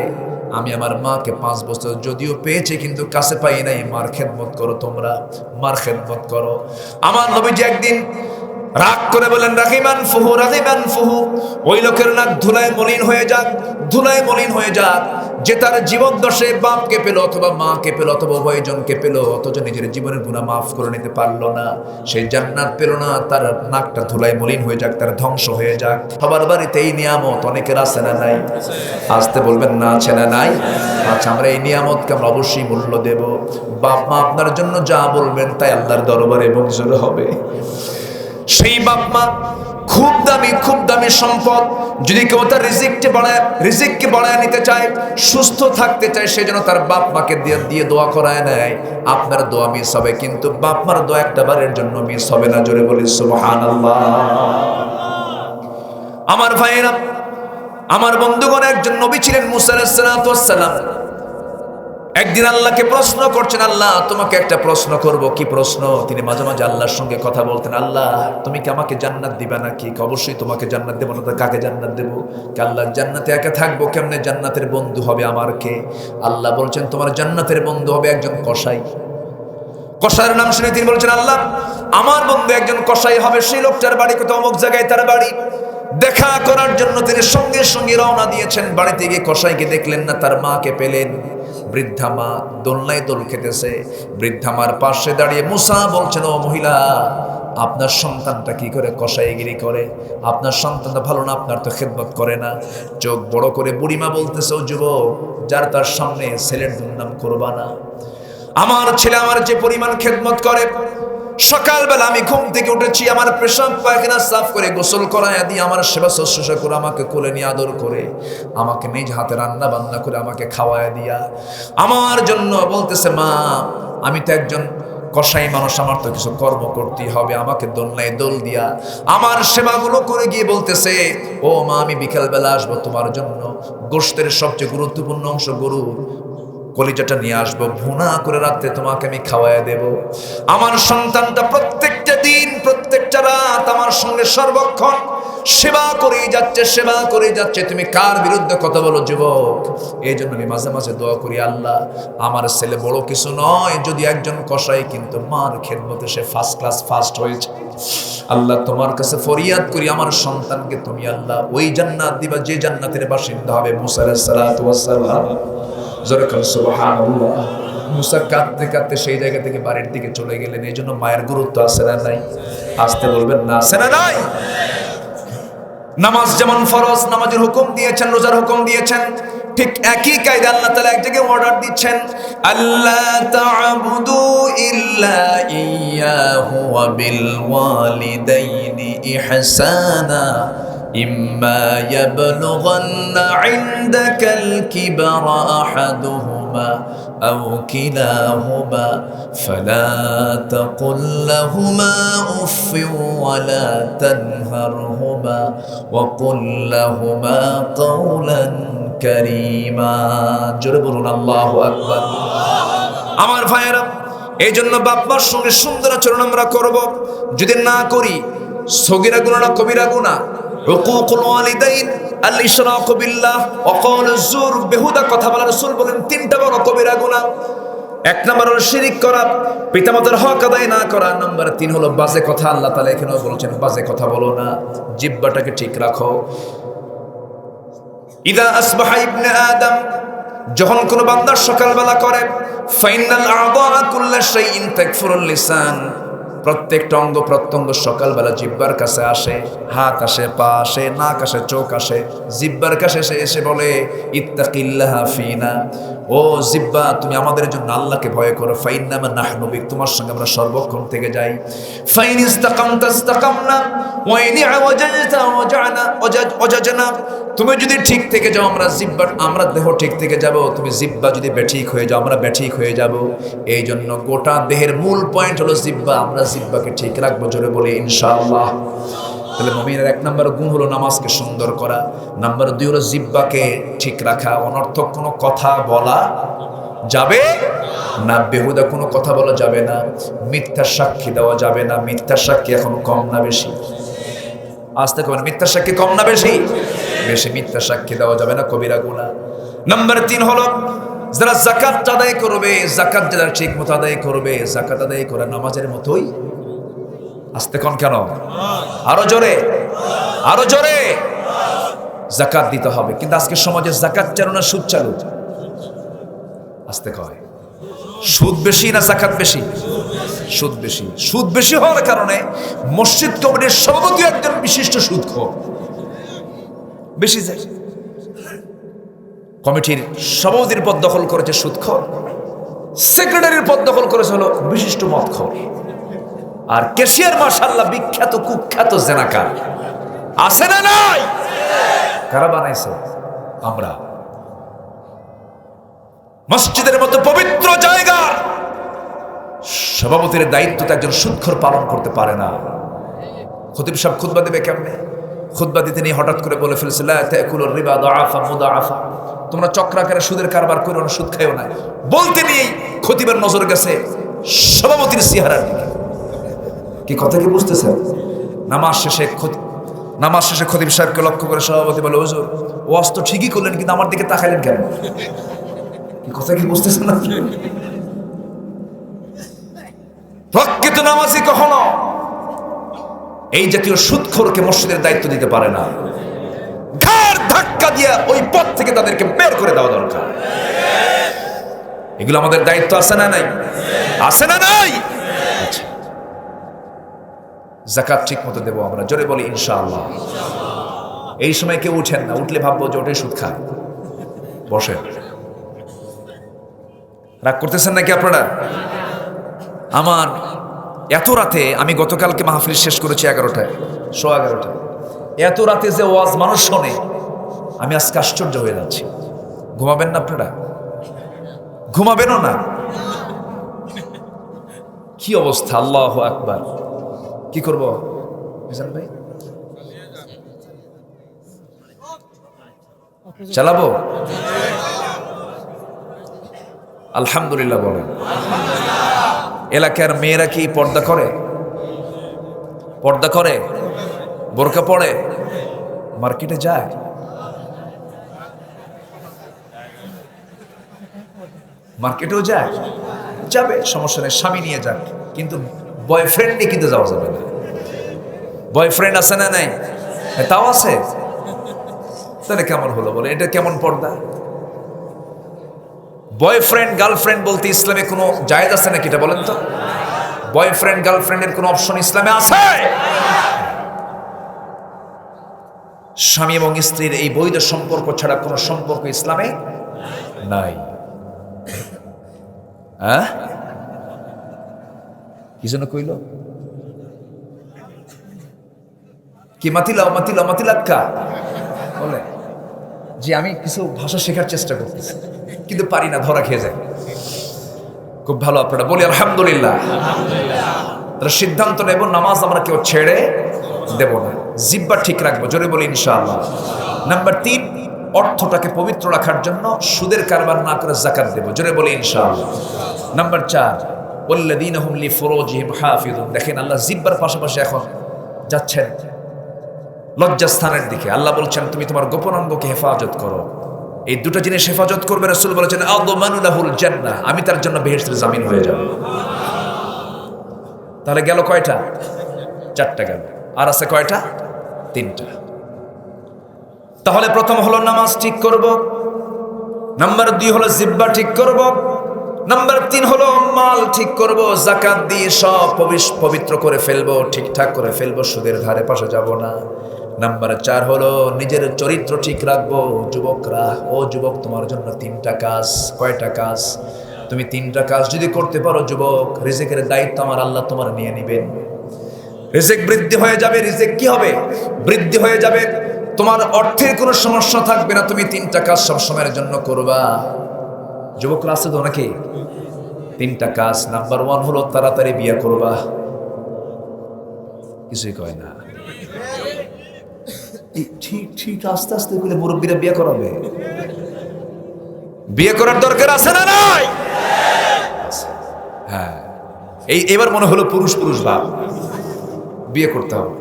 আমি আমার মাকে 5 বছর যদিও পেয়েছি কিন্তু কাছে পাই নাই। মার খেদমত করো, তোমরা মার খেদমত করো। আমার নবীজি একদিন রাগ করে বলেন, রাহিমান ফুহু, ওই লোকের নাক ধুলায় মলিন হয়ে যাক, ধুলায় মলিন হয়ে যাক, যে তার জীবন দশে বাপকে পেল অথবা মাকে পেল অথবা উভয়জনকে পেল, অথচ নিজের জীবনের গুনাহ মাফ করে নিতে পারলো না, সেই জান্নাত পেল না। তার নাকটা ধুলায় মলিন হয়ে যাক, তার ধ্বংস হয়ে যাক। সবার বাড়িতে এই নিয়ামত অনেকের আছে না নাই? আসতে বলবেন না, আছে না নাই? আচ্ছা, আমরা এই নিয়ামতকে আমরা অবশ্যই মূল্য দেব। বাপ মা আপনার জন্য যা বলবেন তাই আল্লাহর দরবারে মঞ্জুর হবে। সেই বাপ মা খুব দামি সম্পদ। যদি কেউ তার রিজিককে বাড়ায় নিতে চায়, সুস্থ থাকতে চায়, সে যেন তার বাপ মাকে দিয়ে দোয়া করায় নেয়। আপনার দোয়া মিস হবে, কিন্তু বাপ মার দোয়া একটা বারের জন্য মিস হবে না। জোরে বলি সুবহানাল্লাহ। আমার ভাইয়েরা, আমার বন্ধুগণ, একজন নবী ছিলেন মুসা আলাইহিস সালাতু ওয়াস সালাম। একদিন আল্লাহকে প্রশ্ন করছেন, আল্লাহ, তোমাকে একটা প্রশ্ন করব। কি প্রশ্ন? তিনি মাঝে মাঝে আল্লাহর সঙ্গে কথা বলতেন, আল্লাহ, তুমি কি আমাকে জান্নাত দিবা নাকি? অবশ্যই তোমাকে জান্নাত দেবো না তো কাকে জান্নাত দেবো? কে আল্লাহ, জান্নাতে একা থাকবো কেমনে? জান্নাতের বন্ধু হবে আমার কে? আল্লাহ বলছেন, তোমার জান্নাতের বন্ধু হবে একজন কসাই। কসাইয়ের নাম শুনে তিনি বলছেন, আল্লাহ, আমার বন্ধু একজন কসাই হবে। সেই লোকটার বাড়ি কোথাও অমুক জায়গায় তার বাড়ি। দেখা করার জন্য তিনি সঙ্গে সঙ্গে রওনা দিয়েছেন। বাড়িতে গিয়ে কসাইকে দেখলেন না, তার মাকে পেলেন। বৃদ্ধা মা দোলনায় দোল খেতেছে। বৃদ্ধা মার পাশে দাঁড়িয়ে মুসা বলছেন, ও মহিলা, আপনার সন্তানটা কি করে কসাইগিরি করে? আপনার সন্তানটা ভালো না, আপনার তো খেদমত করে না। চোখ বড় করে বুড়িমা বলতেছে, ও যুবক, যার তার সামনে ছেলের দুর্নাম করবা না। আমার ছেলে আমার যে পরিমাণ খেদমত করে, সকালবেলা আমি ঘুম থেকে উঠেছি, আমার পেশাব পায়খানা সাফ করে গোসল করায় দিয়ে আমার সেবা শুশ্রূষা করে আমাকে কোলে নিয়ে আদর করে আমাকে নিজ হাতে রান্না বান্না করে আমাকে খাওয়ায় দিয়া আমার জন্য বলতেছে, মা, আমি তো একজন কসাই মানুষ, আমার তো কিছু কর্ম করতেই হবে। আমাকে দোলনায় দোল দিয়া আমার সেবাগুলো করে গিয়ে বলতেছে, ও মা, আমি বিকালবেলা আসবো তোমার জন্য, গোশতের সবচেয়ে গুরুত্বপূর্ণ অংশ গরুর কলিজাটা নিয়ে আসবো, ভুনা করে রাত্রে তোমাকে আমি খাওয়ায় দেব। আমার সন্তানটা প্রত্যেকটা দিন প্রত্যেকটা রাত আমার সঙ্গে সর্বক্ষণ সেবা করেই যাচ্ছে। তুমি কার বিরুদ্ধে কথা বলো যুবক? এই জন্য আমি মাঝে মাঝে দোয়া করি, আল্লাহ, আমার ছেলে বড় কিছু নয়, যদি একজন কসাই, কিন্তু মার খেদমতে সে ফার্স্ট হয়েছে। আল্লাহ, তোমার কাছে ফরিয়াদ করি, আমার সন্তানকে তুমি আল্লাহ ওই জান্নাত দিবা যে জান্নাতের বাসিন্দা হবে মুসা আলাইহিস সালাতু ওয়াস সালাম। সুবহানাল্লাহ। মুসা কাঁদতে কাঁদতে সেই জায়গা থেকে বাড়ির দিকে চলে গেলেন। এই জন্য মায়ের গুরুত্ব আছে না নাই? আসতে বলবেন না, আছে না নাই? নামাজ যেমন ফরজ, নামাজের হুকুম দিয়েছেন, রোজার হুকুম দিয়েছেন, ঠিক একই কায়দা আল্লাহ তাআলা এক জায়গায় অর্ডার দিচ্ছেন, আল্লাহ তা'বুদু ইল্লা ইয়াহু ওয়া বিল ওয়ালিদাইনি ইহসানা ইম্মা ইয়াবলুগান্না ইনদাকাল কিবরা আহাদুহুমা আও কিলাহুমা ফালা তাকুল লাহুমা উফফিন ওয়া লা তানহারহুমা ওয়া কুল লাহুমা কাওলান কারীমা। জোরে বলুন আল্লাহু আকবার। আমার ভাইয়েরা, এই জন্য বাপ মার সঙ্গে সুন্দর আচরণ আমরা করব। যদি না করি, সগীরা গুনাহ না কবিরা গুনাহ, হুকুকুল ওয়ালিদাইন, আল ইশরাকু বিল্লাহ ওয়া কাওলুজ জুর, বেহুদা কথা বলা। রাসূল বলেন 3টা বড় কবিরা গুনাহ। 1 নম্বর হলো শিরিক করা, পিতামাতার হক আদায় না করা। নাম্বার 3 হলো বাজে কথা। আল্লাহ তাআলা এখানেও বলেছেন, বাজে কথা বলো না, জিহ্বাটাকে ঠিক রাখো। ইদা আসবাহা ইবনে আদম, যখন কোন বান্দা সকালবেলা করে, ফাইনাল আ'দা কুল্লা শাইইন তাকফুরুল লিসান, প্রত্যেকটা অঙ্গ প্রত্যঙ্গ সকালবেলা জিহ্বার কাছে আসে, হাত আসে, পা আসে, নাক আসে, চোখ আসে, জিহ্বার কাছে এসে বলে ইত্তাকিল্লাহ ফিনা, ও জিহ্বা তুমি আমাদের জন্য আল্লাহকে ভয় করো, ফাইন্নামা নাহনু বিক, তোমার সঙ্গে আমরা সর্বক্ষণ থেকে যাই, ফাইন ইসতাকামতা ইসতাকামনা ওয়া ইন ওয়াজাজতা ওয়াজাজনা, তুমি যদি ঠিক থেকে যাও আমরা দেহ ঠিক থেকে যাব, তুমি জিহ্বা যদি বেঠিক হয়ে যাও আমরা বেঠিক হয়ে যাব। এই জন্য গোটা দেহের মূল পয়েন্ট হলো জিহ্বা, আমরা জিহ্বাকে ঠিক রাখবো, জোরে বলি ইনশাআল্লাহ। তাহলে মুমিনের 1 নম্বর গুণ হলো নামাজকে সুন্দর করা, নাম্বার 2 হলো জিহ্বাকে ঠিক রাখা, অনর্থক কোনো কথা বলা যাবে না, বেহুদা কোনো কথা বলা যাবে না, মিথ্যা সাক্ষী দেওয়া যাবে না। মিথ্যা সাক্ষী এখন কম না বেশি? আসতে কবেন, মিথ্যা সাক্ষী কম না বেশি? বেশি মিথ্যা সাক্ষী দেওয়া যাবে না, কবিরা গুনাহ। নাম্বার 3 হলো যারা যাকাত আদায় করবে, যাকাত যারা ঠিক মতো আদায় করবে, যাকাত আদায় করা নামাজের মতোই। আসতে কোন কেন? আরো জোরে, আরো জোরে। যাকাত দিতে হবে, কিন্তু আজকে সমাজে যাকাত চালু না সুদ চালু? আসতে কয়, সুদ বেশি না যাকাত বেশি? সুদ বেশি। সুদ বেশি হওয়ার কারণে মসজিদ কমিটির সভাপতি একজন বিশিষ্ট সুদখোর, বেশি যায়। কমিটির সভাপতির পদ দখল করেছে সুদখোর, সেক্রেটারির পদ দখল করেছে হলো বিশিষ্ট মদখোর, আর ক্যাশিয়ার মাশাআল্লাহ বিখ্যাত কুখ্যাত জেনাকার। আছে না নাই? কারা বানাইছে? আমরা। মসজিদের মতো পবিত্র জায়গা সভাপতির দায়িত্ব তো একজন সুদখোর পালন করতে পারে না। খতিব সাহেব খুতবা দেবে কেমনে? খুতবা দিতে নিয়ে হঠাৎ করে বলে ফেলছে, লা তাকুলুর রিবা দাআফা মুদাআফা, তোমরা চক্রাকারে সুদের কারবার করো না, সুদ খাইও না। বলতে নিয়েই খতিবের নজর গেছে সভাপতির চেহারার দিকে। কি কথা কি বুঝতেছেন? নামাজ শেষে খতিব সাহেবকে লক্ষ্য করে সভাপতি বলে, হুজুর ওয়াজ তো ঠিকই করলেন, কিন্তু আমার দিকে তাকাইলেন কেন? কি কথা কি বুঝতেছেন না? প্রকৃত নামাজি কখনো এই জাতীয় সুদখোরকে মসজিদের দায়িত্ব দিতে পারে না। ঘাড় ধাক্কা দিয়ে ওই পথ থেকে তাদেরকে বের করে দেওয়া দরকার। এগুলো আমাদের দায়িত্ব আছে না নাই? আছে না নাই? যাকাত ঠিক মতো দেবো আমরা, জোরে বলি ইনশাআল্লাহ। এই সময় কেউ উঠেন না, উঠলে ভাববো যে ওটাই সুদ খায়। বসেন। রাগ করতেছেন নাকি আপনারা? আমার এত রাতে, আমি গতকালকে মাহফিল শেষ করেছি 11টায়, 11:15। এত রাতে যে ওয়াজ মানুষ শোনে, আমি আজকে আশ্চর্য হয়ে যাচ্ছি। ঘুমাবেন না আপনারা? ঘুমাবেনও না? কি অবস্থা! আল্লাহু আকবার। কি করব মিজান ভাই? চালাবো? আলহামদুলিল্লাহ বলেন। এলাকার মেয়েরা কি পর্দা করে? পর্দা করে? বোরকা পরে? মার্কেটে যায়? মার্কেটেও যায়? যাবে, সমস্যা নেই, স্বামী নিয়ে যাক, কিন্তু বয়ফ্রেন্ডে কিন্তু যাওয়া যাবে না। বয়ফ্রেন্ড আছে না নাই? তাও আছে। তাহলে কেমন হলো বলে? এটা কেমন পর্দা? বয়ফ্রেন্ড গার্লফ্রেন্ড বলতে ইসলামে কোনো জায়েজ আছে নাকি? এটা বলেন তো। বয়ফ্রেন্ড গার্লফ্রেন্ডের কোনো অপশন ইসলামে আছে? স্বামী এবং স্ত্রীর এই বৈধ সম্পর্ক ছাড়া কোনো সম্পর্ক ইসলামে নাই। হ্যাঁ, কি জন্য কইল? কি মাতিলাও মাতিলাও মাতিলাক্কা বলে যে আমি কিছু ভাষা শেখার চেষ্টা করতেছি, কিন্তু পারি না, ধরা খেয়ে যায়। খুব ভালো, আপনারা বলি আলহামদুলিল্লাহ। তারা সিদ্ধান্ত নেব, নামাজ আমরা কেউ ছেড়ে দেব না, জিহ্বা ঠিক রাখবো, জোরে বলি ইনশাআল্লাহ। নাম্বার 3, অর্থটাকে পবিত্র রাখার জন্য সুদের কারবার না করে যাকাত দেব, জোরে বলি ইনশাআল্লাহ। নাম্বার 4, ওয়াল্লাযীনা হুম লিফুরুজিহিম হাফিজুন। দেখেন আল্লাহ জিহ্বার পাশাপাশি এখন যাচ্ছেন লজ্জাস্থানের দিকে। আল্লাহ বলছেন তুমি তোমার গোপন অঙ্গকে হেফাজত করো। এই দুটো জিনিস হেফাজত করবে, রাসূল বলেছেন আযমানু লাহুল জান্নাহ, আমি তার জন্য বেহেশতের জামিন হয়ে যাব। তাহলে গেল কয়টা? 4টা গেল, আর আছে কয়টা? 3টা। তাহলে প্রথম হলো নামাজ ঠিক করব, নাম্বার 2 হলো জিহ্বা ঠিক করব, নাম্বার 3 হলো মাল ঠিক করব, যাকাত দিয়ে সব পবিত্র করে ফেলবো, ঠিকঠাক করে ফেলবো, সুদের ধারে পাশে যাব না। নাম্বার 4 হলো নিজের চরিত্র ঠিক রাখবো। যুবকরা, ও যুবক, তোমার জন্য 3টা কাজ। কয়টা কাজ? তুমি 3টা কাজ যদি করতে পারো যুবক, রিজিকের দায়িত্ব আমার আল্লাহ তোমার নিয়ে নেবেন। রিজিক বৃদ্ধি হয়ে যাবে। রিজিক কি হবে? বৃদ্ধি হয়ে যাবে। তোমার অর্থের কোনো সমস্যা থাকবে না। তুমি 3টা কাজ সব সময়ের জন্য করবা। যুবকরা আছে তো নাকি? 3টা কাজ। নাম্বার 1 হলো তাড়াতাড়ি বিয়ে করবা। কিছুই কয় না। ঠিক ঠিক আস্তে আস্তে বলে মুরব্বীরা বিয়ে করাবে। বিয়ে করার দরকার আছে না নাই? হ্যাঁ, এবার মনে হলো পুরুষ ভাব। বিয়ে করতে হবে।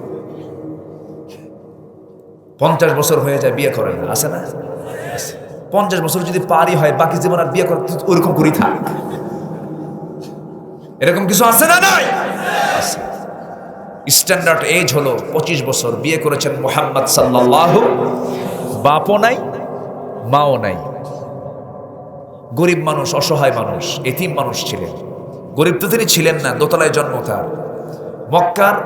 50 বছর হয়ে যায় বিয়ে করেন না, আছে না? 50 বছর যদি পারি হয়, বাকি জীবন আর বিয়ে করতে ওরকম করেই থাক। এরকম কিছু আছে না নাই? স্ট্যান্ডার্ড এজ হলো 25 বছর। বিয়ে করেছেন মুহাম্মদ সাল্লাল্লাহু। বাপও নাই, মাও নাই। গরিব মানুষ, অসহায় মানুষ, এতিম মানুষ ছিলেন। গরিব তো তিনি ছিলেন না, দোতলায় জন্ম তার। মক্কার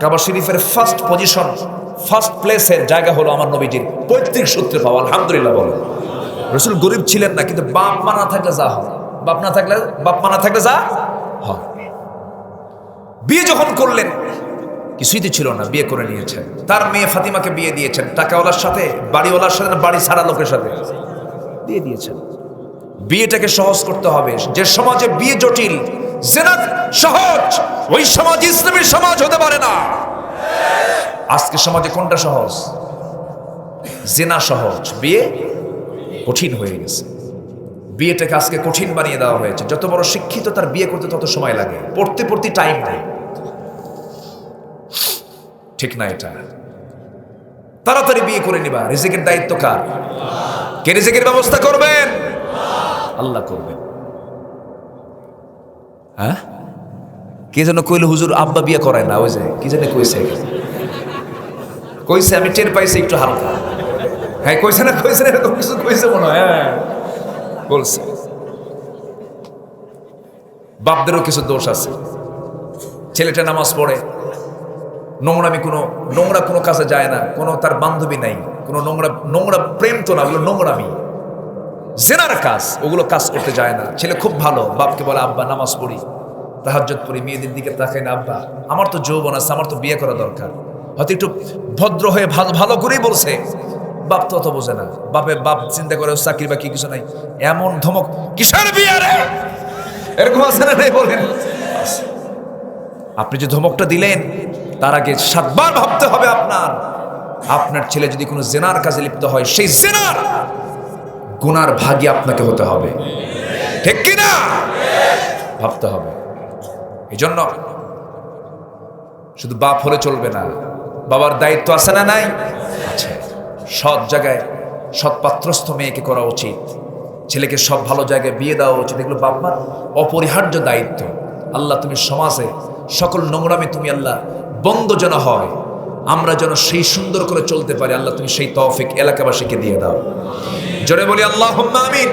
কাবা শরীফের ফার্স্ট পজিশন, ফার্স্ট প্লেসের জায়গা হলো আমার নবীজির পৈতৃক সূত্রে পাওয়া। আলহামদুলিল্লাহ বলেন। রাসূল গরিব ছিলেন না, কিন্তু বাপ মা না থাকলে যা হয়, বাপ মা না থাকলে যা হয়। বিয়ে যখন করলেন, কিছুই তো ছিল না, বিয়ে করে নিয়েছেন। তার মেয়ে ফাতিমাকে বিয়ে দিয়েছেন টাকাওয়ালার সাথে, বাড়িওয়ালার সাথে, বাড়ি ছাড়া লোকের সাথে বিয়ে দিয়েছেন। বিয়েটাকে সহজ করতে হবে। যে সমাজে বিয়ে জটিল, জিনা সহজ, ওই সমাজ ইসলামী সমাজ হতে পারে না। আজকে সমাজে কোনটা সহজ? জিনা সহজ, বিয়ে কঠিন হয়ে গেছে। বিয়েটাকে আজকে কঠিন বানিয়ে দেওয়া হয়েছে। যত বড় শিক্ষিত, তার বিয়ে করতে তত সময় লাগে। পড়তে টাইম নেই। ঠিক না? এটা তাড়াতাড়ি বিয়ে করে নিবা। রিজিকের দায়িত্ব কার? কে রিজিকের ব্যবস্থা করবেন? আল্লাহ করবেন। হ্যাঁ, কে যেন কইল হুজুর আব্বা বিয়ে করায় না। ওই যে কি যেন কইছে, আমি টের পাইছি একটু হালকা। হ্যাঁ, কইছে না এরকম কিছু কইছে মনে হয়। হ্যাঁ, বলছে। বাপদেরও কিছু দোষ আছে। ছেলেটা নামাজ পড়ে, নোংরা কোনো কাজে যায় না, কোনো তার বান্ধবী নাই, কোনো নোংরা প্রেম তো না, ওগুলো নোংরামি, জেনার কাজ, ওগুলো কাজ করতে যায় না। ছেলে খুব ভালো, বাপকে বলে আব্বা নামাজ পড়ি, তাহাজ্জুদ পড়ি, মেয়েদের দিকে তাকাই না, আব্বা আমার তো যৌবন আছে, আমার তো বিয়ে করা দরকার। হয়তো একটু ভদ্র হয়ে ভালো করেই বলছে, বাপ তো অত বোঝে না। বাপ চিন্তা করে চাকরি বাকি কিছু নাই, এমন ধমক, কিসের বিয়ে রে, এরকম আছে না? বলেন, আপনি যে ধমকটা দিলেন, তার আগে 7 বার ভাবতে হবে। আপনার ছেলে যদি কোনো জেনার কাজে লিপ্ত হয়, সেই জেনার গুনার ভাগী আপনাকে হতে হবে। ঠিক কিনা? ভাবতে হবে। এই জন্য শুধু বাপ হলে চলবে না, বাবার দায়িত্ব আছে না নাই? আছে। সৎ জায়গায় সৎপাত্রস্থ মেয়েকে করা উচিত। ছেলেকে সব ভালো জায়গায় বিয়ে দেওয়া উচিত। এগুলো বাপ মার অপরিহার্য দায়িত্ব। আল্লাহ, তুমি সমাজে সকল নোংরামি তুমি আল্লাহ বন্ধ যেন হয়, আমরা যেন সেই সুন্দর করে চলতে পারি। আল্লাহ, তুমি সেই তৌফিক এলাকাবাসীকে দিয়ে দাও। জোরে বলি আল্লাহুম্মা আমিন।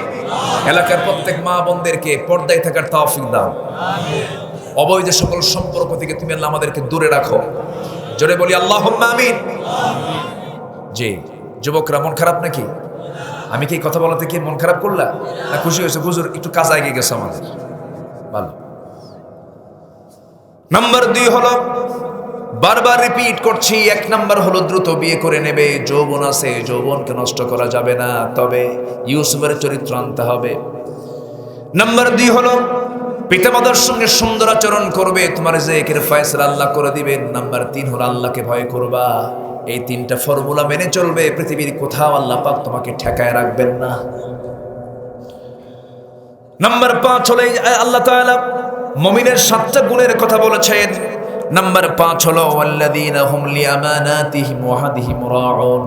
এলাকার প্রত্যেক মা বোনদেরকে পর্দায় থাকার তৌফিক দাও। অবৈধ সকল সম্পর্ক থেকে তুমি আল্লাহ আমাদেরকে দূরে রাখো। জোরে বলি আল্লাহুম্মা আমিন। জি, যুবকরা মন খারাপ নাকি? আমি কি কথা বলাতে কি মন খারাপ করলাম না খুশি হয়েছে? হুজুর একটু কাজ এগিয়ে গেছে আমাদের, ভালো। নাম্বার 2 হলো, বারবার রিপিট করছি, 1 নাম্বার হলো দ্রুত বিয়ে করে নেবে। যৌবন আছে, যৌবনকে নষ্ট করা যাবে না, তবে ইউসুফের চরিত্র আনতে হবে। নাম্বার 2 হলো পিতামাতার সঙ্গে সুন্দর আচরণ করবে, তোমার রিজিকের ফয়সালা আল্লাহ করে দিবেন। নাম্বার 3 হলো আল্লাহকে ভয় করবা। এই 3টা ফর্মুলা মেনে চলবে, পৃথিবীর কোথাও আল্লাহ পাক তোমাকে ঠেকায় রাখবেন না। নাম্বার 5 হলো আল্লাহ তাআলা মুমিনের 7টা গুণের কথা বলেছেন। নাম্বার 5 হলো ওয়াল্লাযীনা হুম লিআমানাতিহিম ওয়া আহদিহিম রাউন।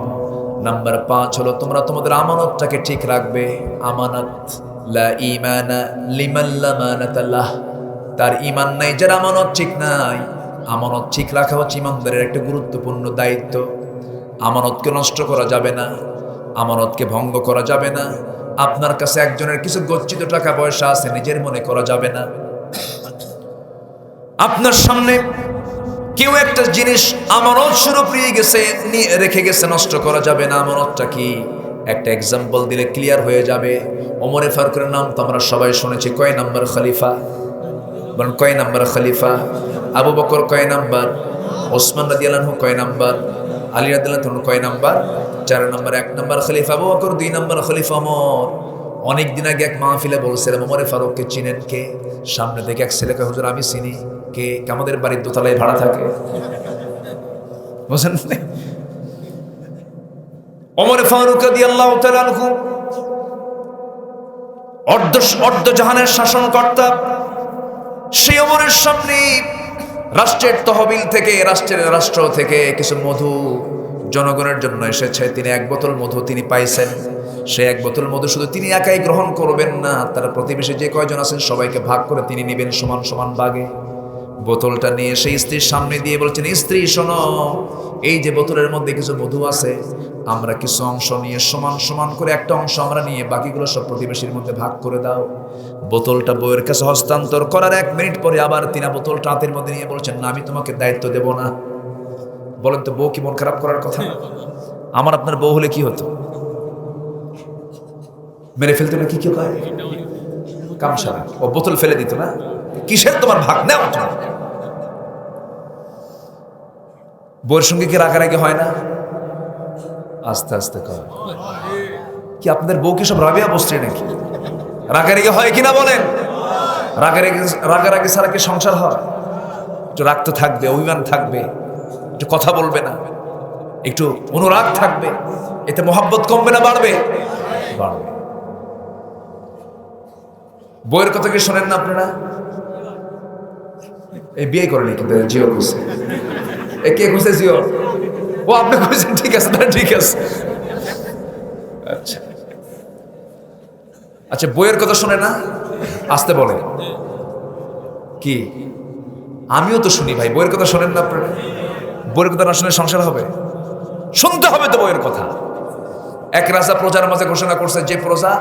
নাম্বার 5 হলো তোমরা তোমাদের আমানতটাকে ঠিক রাখবে। আমানত, লা ঈমানা লিমান লা আমানাতা লাহ। তার ঈমান নাই, যার আমানত ঠিক নাই। আমানত ঠিক রাখা হচ্ছে ঈমানদারের একটা গুরুত্বপূর্ণ দায়িত্ব। আমানতকে নষ্ট করা যাবে না, আমানতকে ভঙ্গ করা যাবে না, আপনার কাছে একজনের কিছু গচ্ছিত টাকা পয়সা আছে, নিজের মনে করা যাবে না। আপনার সামনে কেউ একটা জিনিস আমানত স্বরূপ রেখে গেছে, নষ্ট করা যাবে না। আমানতটা কি? একটা এক্সাম্পল দিলে ক্লিয়ার হয়ে যাবে। ওমরে ফারুকের নাম তো আমরা সবাই শুনেছি। কয় নাম্বার খলিফা? বলেন কয় নাম্বার খলিফা? আবু বকর কয় নাম্বার? ওসমান রাদিয়াল্লাহু আনহু কয় নাম্বার? আলী রাদিয়াল্লাহু আনহু কয় নাম্বার? 4 নাম্বার। 1 নাম্বার খলিফা আবু বকর, 2 নাম্বার খলিফা ওমর। অনেক দিন আগে এক মাহফিলে বলছিলাম, ওমরে ফারুককে চিনেন কে? সামনে থেকে এক ছেলে কয়, হুজুর আমি চিনি। কে? আমাদের বাড়ির দোতলায় ভাড়া থাকে। বুঝলেন? ওমরে ফারুক রাদিয়াল্লাহু তাআলা আনহু অর্ধ জাহানের শাসনকর্তা। সেই ওমরের সামনে রাষ্ট্রের তহবিল থেকে, রাষ্ট্র থেকে কিছু মধু জনগণের জন্য এসেছে। তিনি 1 বোতল মধু তিনি পাইছেন। সে 1 বোতল মধু শুধু তিনি একাই গ্রহণ করবেন না, তার প্রতিবেশী যে কয়জন আছেন সবাইকে ভাগ করে তিনি নেবেন সমান সমান ভাগে। বোতলটা নিয়ে সেই স্ত্রীর সামনে দিয়ে বলছেন, স্ত্রী শোনো, এই যে বোতলের মধ্যে কিছু মধু আছে, আমরা কিছু অংশ নিয়ে সমান সমান করে একটা অংশ আমরা নিয়ে বাকিগুলো সব প্রতিবেশীর মধ্যে ভাগ করে দাও। বোতলটা বউয়ের কাছে হস্তান্তর করার 1 মিনিট পরে আবার তিনি বোতলটা হাতের মধ্যে নিয়ে বলছেন, না আমি তোমাকে দায়িত্ব দেব না। বলেন তো বউ কি মন খারাপ করার কথা? আমার আপনার বউ হলে কি হতো? মেরে ফেলতো না? কি কেউ কয় কামসারা, ও বোতল ফেলে দিত না। কিসের তোমার ভাগ? নেও। বউয়ের সঙ্গে কি রাগারাগি হয় না? আস্তে আস্তে কর। কি আপনাদের বউ কি সব রাবিয়া বসছে নাকি? রাগারাগি হয় কিনা বলেন? রাগারাগি ছাড়া কি সংসার হয়? একটু রাগ তো থাকবে, অভিমান থাকবে, একটু কথা বলবে না, একটু অনুরাগ থাকবে। এতে মোহাব্বত কমবে না বাড়বে? বাড়বে। বইয়ের কথা কি শোনেন না আপনারা? এই বিয়ে করেনি কিন্তু জিও খুঁজছে। এ কে খুঁজছে? জিও। ও আপনি খুঁজছেন, ঠিক আছে, ঠিক আছে। আচ্ছা আচ্ছা, বইয়ের কথা শোনে না? আসতে বলে কি? আমিও তো শুনি ভাই, বইয়ের কথা শোনেন না আপনারা? বইয়ের কথা না শুনে সংসার হবে? শুনতে হবে তো বইয়ের কথা। এক রাজা প্রজার মাঝে ঘোষণা করছে, যে প্রজা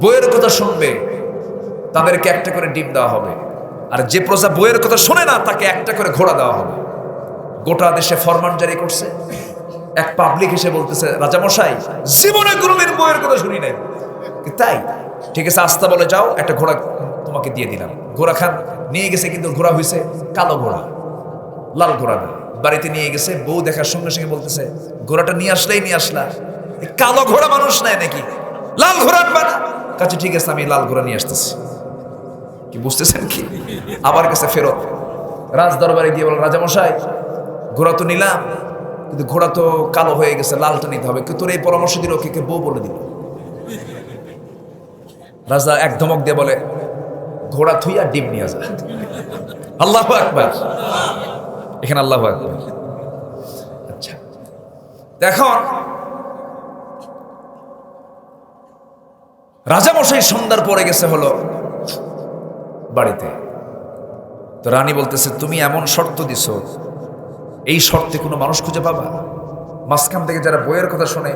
বইয়ের কথা শুনবে তাদেরকে একটা করে ডিম দেওয়া হবে, আর যে প্রজা বইয়ের কথা শোনে না তাকে একটা করে ঘোড়া দেওয়া হবে। গোটা দেশে ফরমান জারি করছে। এক পাবলিক এসে বলতেছে, রাজামশাই জীবনে কোনোদিন বইয়ের কথা শুনি নাই। তাই? ঠিক আছে, আস্তা বলে যাও, একটা ঘোড়া তোমাকে দিয়ে দিলাম। ঘোড়া খান নিয়ে গেছে, কিন্তু ঘোড়া হয়েছে কালো ঘোড়া, লাল ঘোড়া না। বাড়িতে নিয়ে গেছে, বউ দেখার সঙ্গে সঙ্গে বলতেছে, ঘোড়াটা নিয়ে আসলা, কালো ঘোড়া মানুষ নেয় নাকি? লাল ঘোড়া আনবা না? কাছে ঠিক আছে, আমি লাল ঘোড়া নিয়ে আসতেছি। কি বুঝতেছেন কি? আবার গেছে ফেরত, রাজ দরবারে গিয়ে বল, রাজামশাই ঘোড়া তো নিলাম, কিন্তু ঘোড়া তো কালো হয়ে গেছে, লালটা নিতে হবে। তোর এই পরামর্শ দিল কে? বউ বলে দিল। রাজা এক ধমক দিয়ে বলে, ঘোড়া থুইয়া ডিম নিয়ে যা। আল্লাহু আকবার। এখানে আল্লাহু আকবার। আচ্ছা, দেখো রাজামশাই সন্ধ্যার পরে গেছে হলো বাড়িতে। তো রানী বলতেছে, তুমি এমন শর্ত দিছো, এই শর্তে কোনো মানুষ খুঁজে পাবা? মাঝখান থেকে যারা বইয়ের কথা শোনে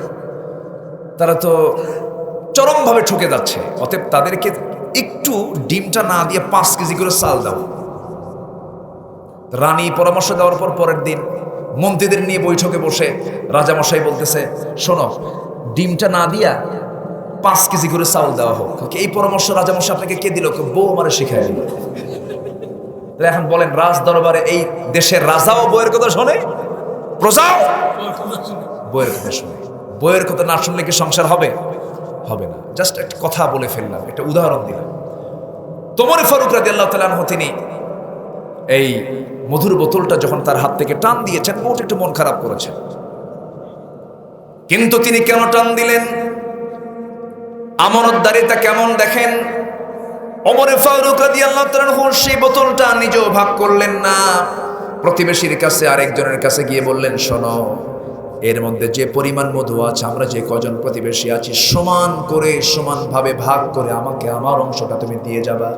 তারা তো চরমভাবে ঠকে যাচ্ছে। অতএব তাদেরকে একটু ডিমটা না দিয়ে 5 কেজি করে চাল দাও। রানী পরামর্শ দেওয়ার পর পরের দিন মন্ত্রীদের নিয়ে বৈঠকে বসে রাজামশাই বলতেছে, শোনো, ডিমটা না দিয়া 5 কেজি করে চাউল দেওয়া হোক। এই পরামর্শ রাজামশাই আপনাকে কে দিল? বউ আমারে শিখাই দিল। এখন বলেন, রাজ দরবারে এই দেশের রাজাও বইয়ের কথা শোনে, প্রজাও বইয়ের কথা শোনে। বইয়ের কথা না শুনলে কি সংসার হবে? হবে না। জাস্ট একটা কথা বলে ফেললাম, একটা উদাহরণ দিলাম। ওমর ফারুক রাদিয়াল্লাহু তাআলা আনহু তিনি এই মধুর বোতলটা যখন তার হাত থেকে টান দিয়েছেন, বহুত একটু মন খারাপ করেছেন। কিন্তু তিনি কেন টান দিলেন? আমানতদারিতা কেমন দেখেন। ওমর ফারুক রাদিয়াল্লাহু তাআলা আনহু সেই বোতলটা নিজেও ভাগ করলেন না, প্রতিবেশীর কাছে আরেকজনের কাছে গিয়ে বললেন, শোনো, এর মধ্যে যে পরিমাণ মধু আছে, আমরা যে কজন প্রতিবেশী আছি সমানভাবে ভাগ করে আমাকে আমার অংশটা তুমি দিয়ে যাবা।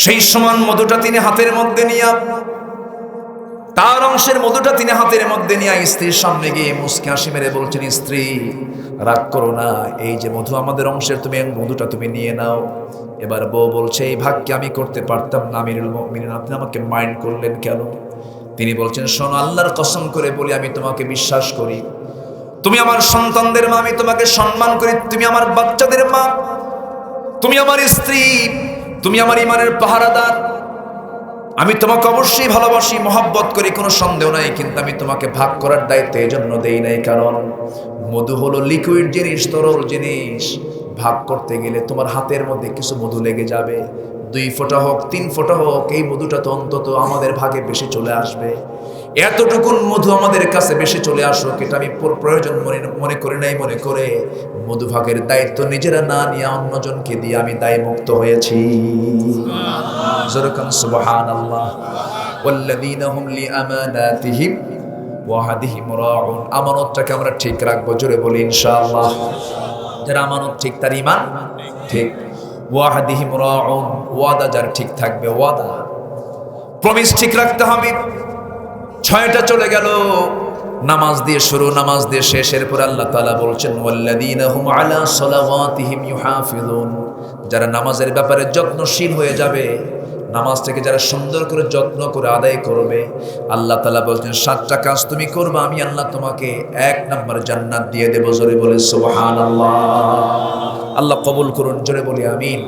সেই সমান মধুটা তিনি হাতের মধ্যে নিয়ে, তার অংশের মধুটা তিনি হাতের মধ্যে নিয়ে স্ত্রীর সামনে গিয়ে মুচকি হাসি মেরে বলছেন, স্ত্রী রাগ করো না, এই যে মধু আমাদের অংশের, তুমি এই মধুটা তুমি নিয়ে নাও। এবার বউ বলছে, এই ভাগকে আমি করতে পারতাম না আমিরুল মুমিনিন, আপনি আমাকে মাইন্ড করলেন কেন? তিনি বলছেন, শোনো, আল্লাহর কসম করে বলি, আমি তোমাকে বিশ্বাস করি, তুমি আমার সন্তানদের মা, আমি তোমাকে সম্মান করি, তুমি আমার বাচ্চাদের মা, তুমি আমার স্ত্রী, তুমি আমার ইমানের পাহারাদার, আমি তোমাকে অবশ্যই ভালোবাসি, মহব্বত করি, কোনো সন্দেহ নাই, কিন্তু আমি তোমাকে ভাগ করার দায়িত্ব এই জন্য দেই নাই, কারণ মধু হলো লিকুইড জিনিস, তরল জিনিস, ভাগ করতে গেলে তোমার হাতের মধ্যে কিছু মধু লেগে যাবে, 2 ফোঁটা হোক 3 ফোঁটা হোক, এই মধুটা তো অন্তত আমাদের ভাগে বেশি চলে আসবে। এতটুকুন মধু আমাদের কাছে বেশি চলে আসুক, এটা আমি প্রয়োজন মনে করি নাই, মনে করে মধু ভাগের দায়িত্ব নিজেরা না নিয়ে অন্যজনকে দিয়ে আমি দায় মুক্ত হয়েছি। জোরকান সুবহানাল্লাহ। ওয়াল্লাযীনা হুম লিআমানাতিহিম ওয়া আহদিহিম রাউন। আমানতটাকে আমরা ঠিক রাখবো, জোরে বলি ইনশাআল্লাহ। যার আমানত ঠিক তার ঈমান ঠিক। ওয়া আহদিহিম রাউন, ওয়াদা যার ঠিক থাকবে, ওয়াদা প্রমিস ঠিক রাখতে হবে। 6টা চলে গেল, নামাজ দিয়ে শুরু, নামাজ দিয়ে শেষ। এরপর আল্লাহ তাআলা বলছেন, ওয়াল্লাযীনা হুম আলা সালাওয়াতিহিম ইউহাফিজুন। যারা নামাজের ব্যাপারে যত্নশীল হয়ে যাবে, নামাজটাকে যারা সুন্দর করে যত্ন করে আদায় করবে, আল্লাহ তাআলা বলছেন 7টা কাজ তুমি করবে, আমি আল্লাহ তোমাকে 1 নম্বর জান্নাত দিয়ে দেব। জোরে বলে সুবহানাল্লাহ। আল্লাহ কবুল করুন, জোরে বলি আমিন।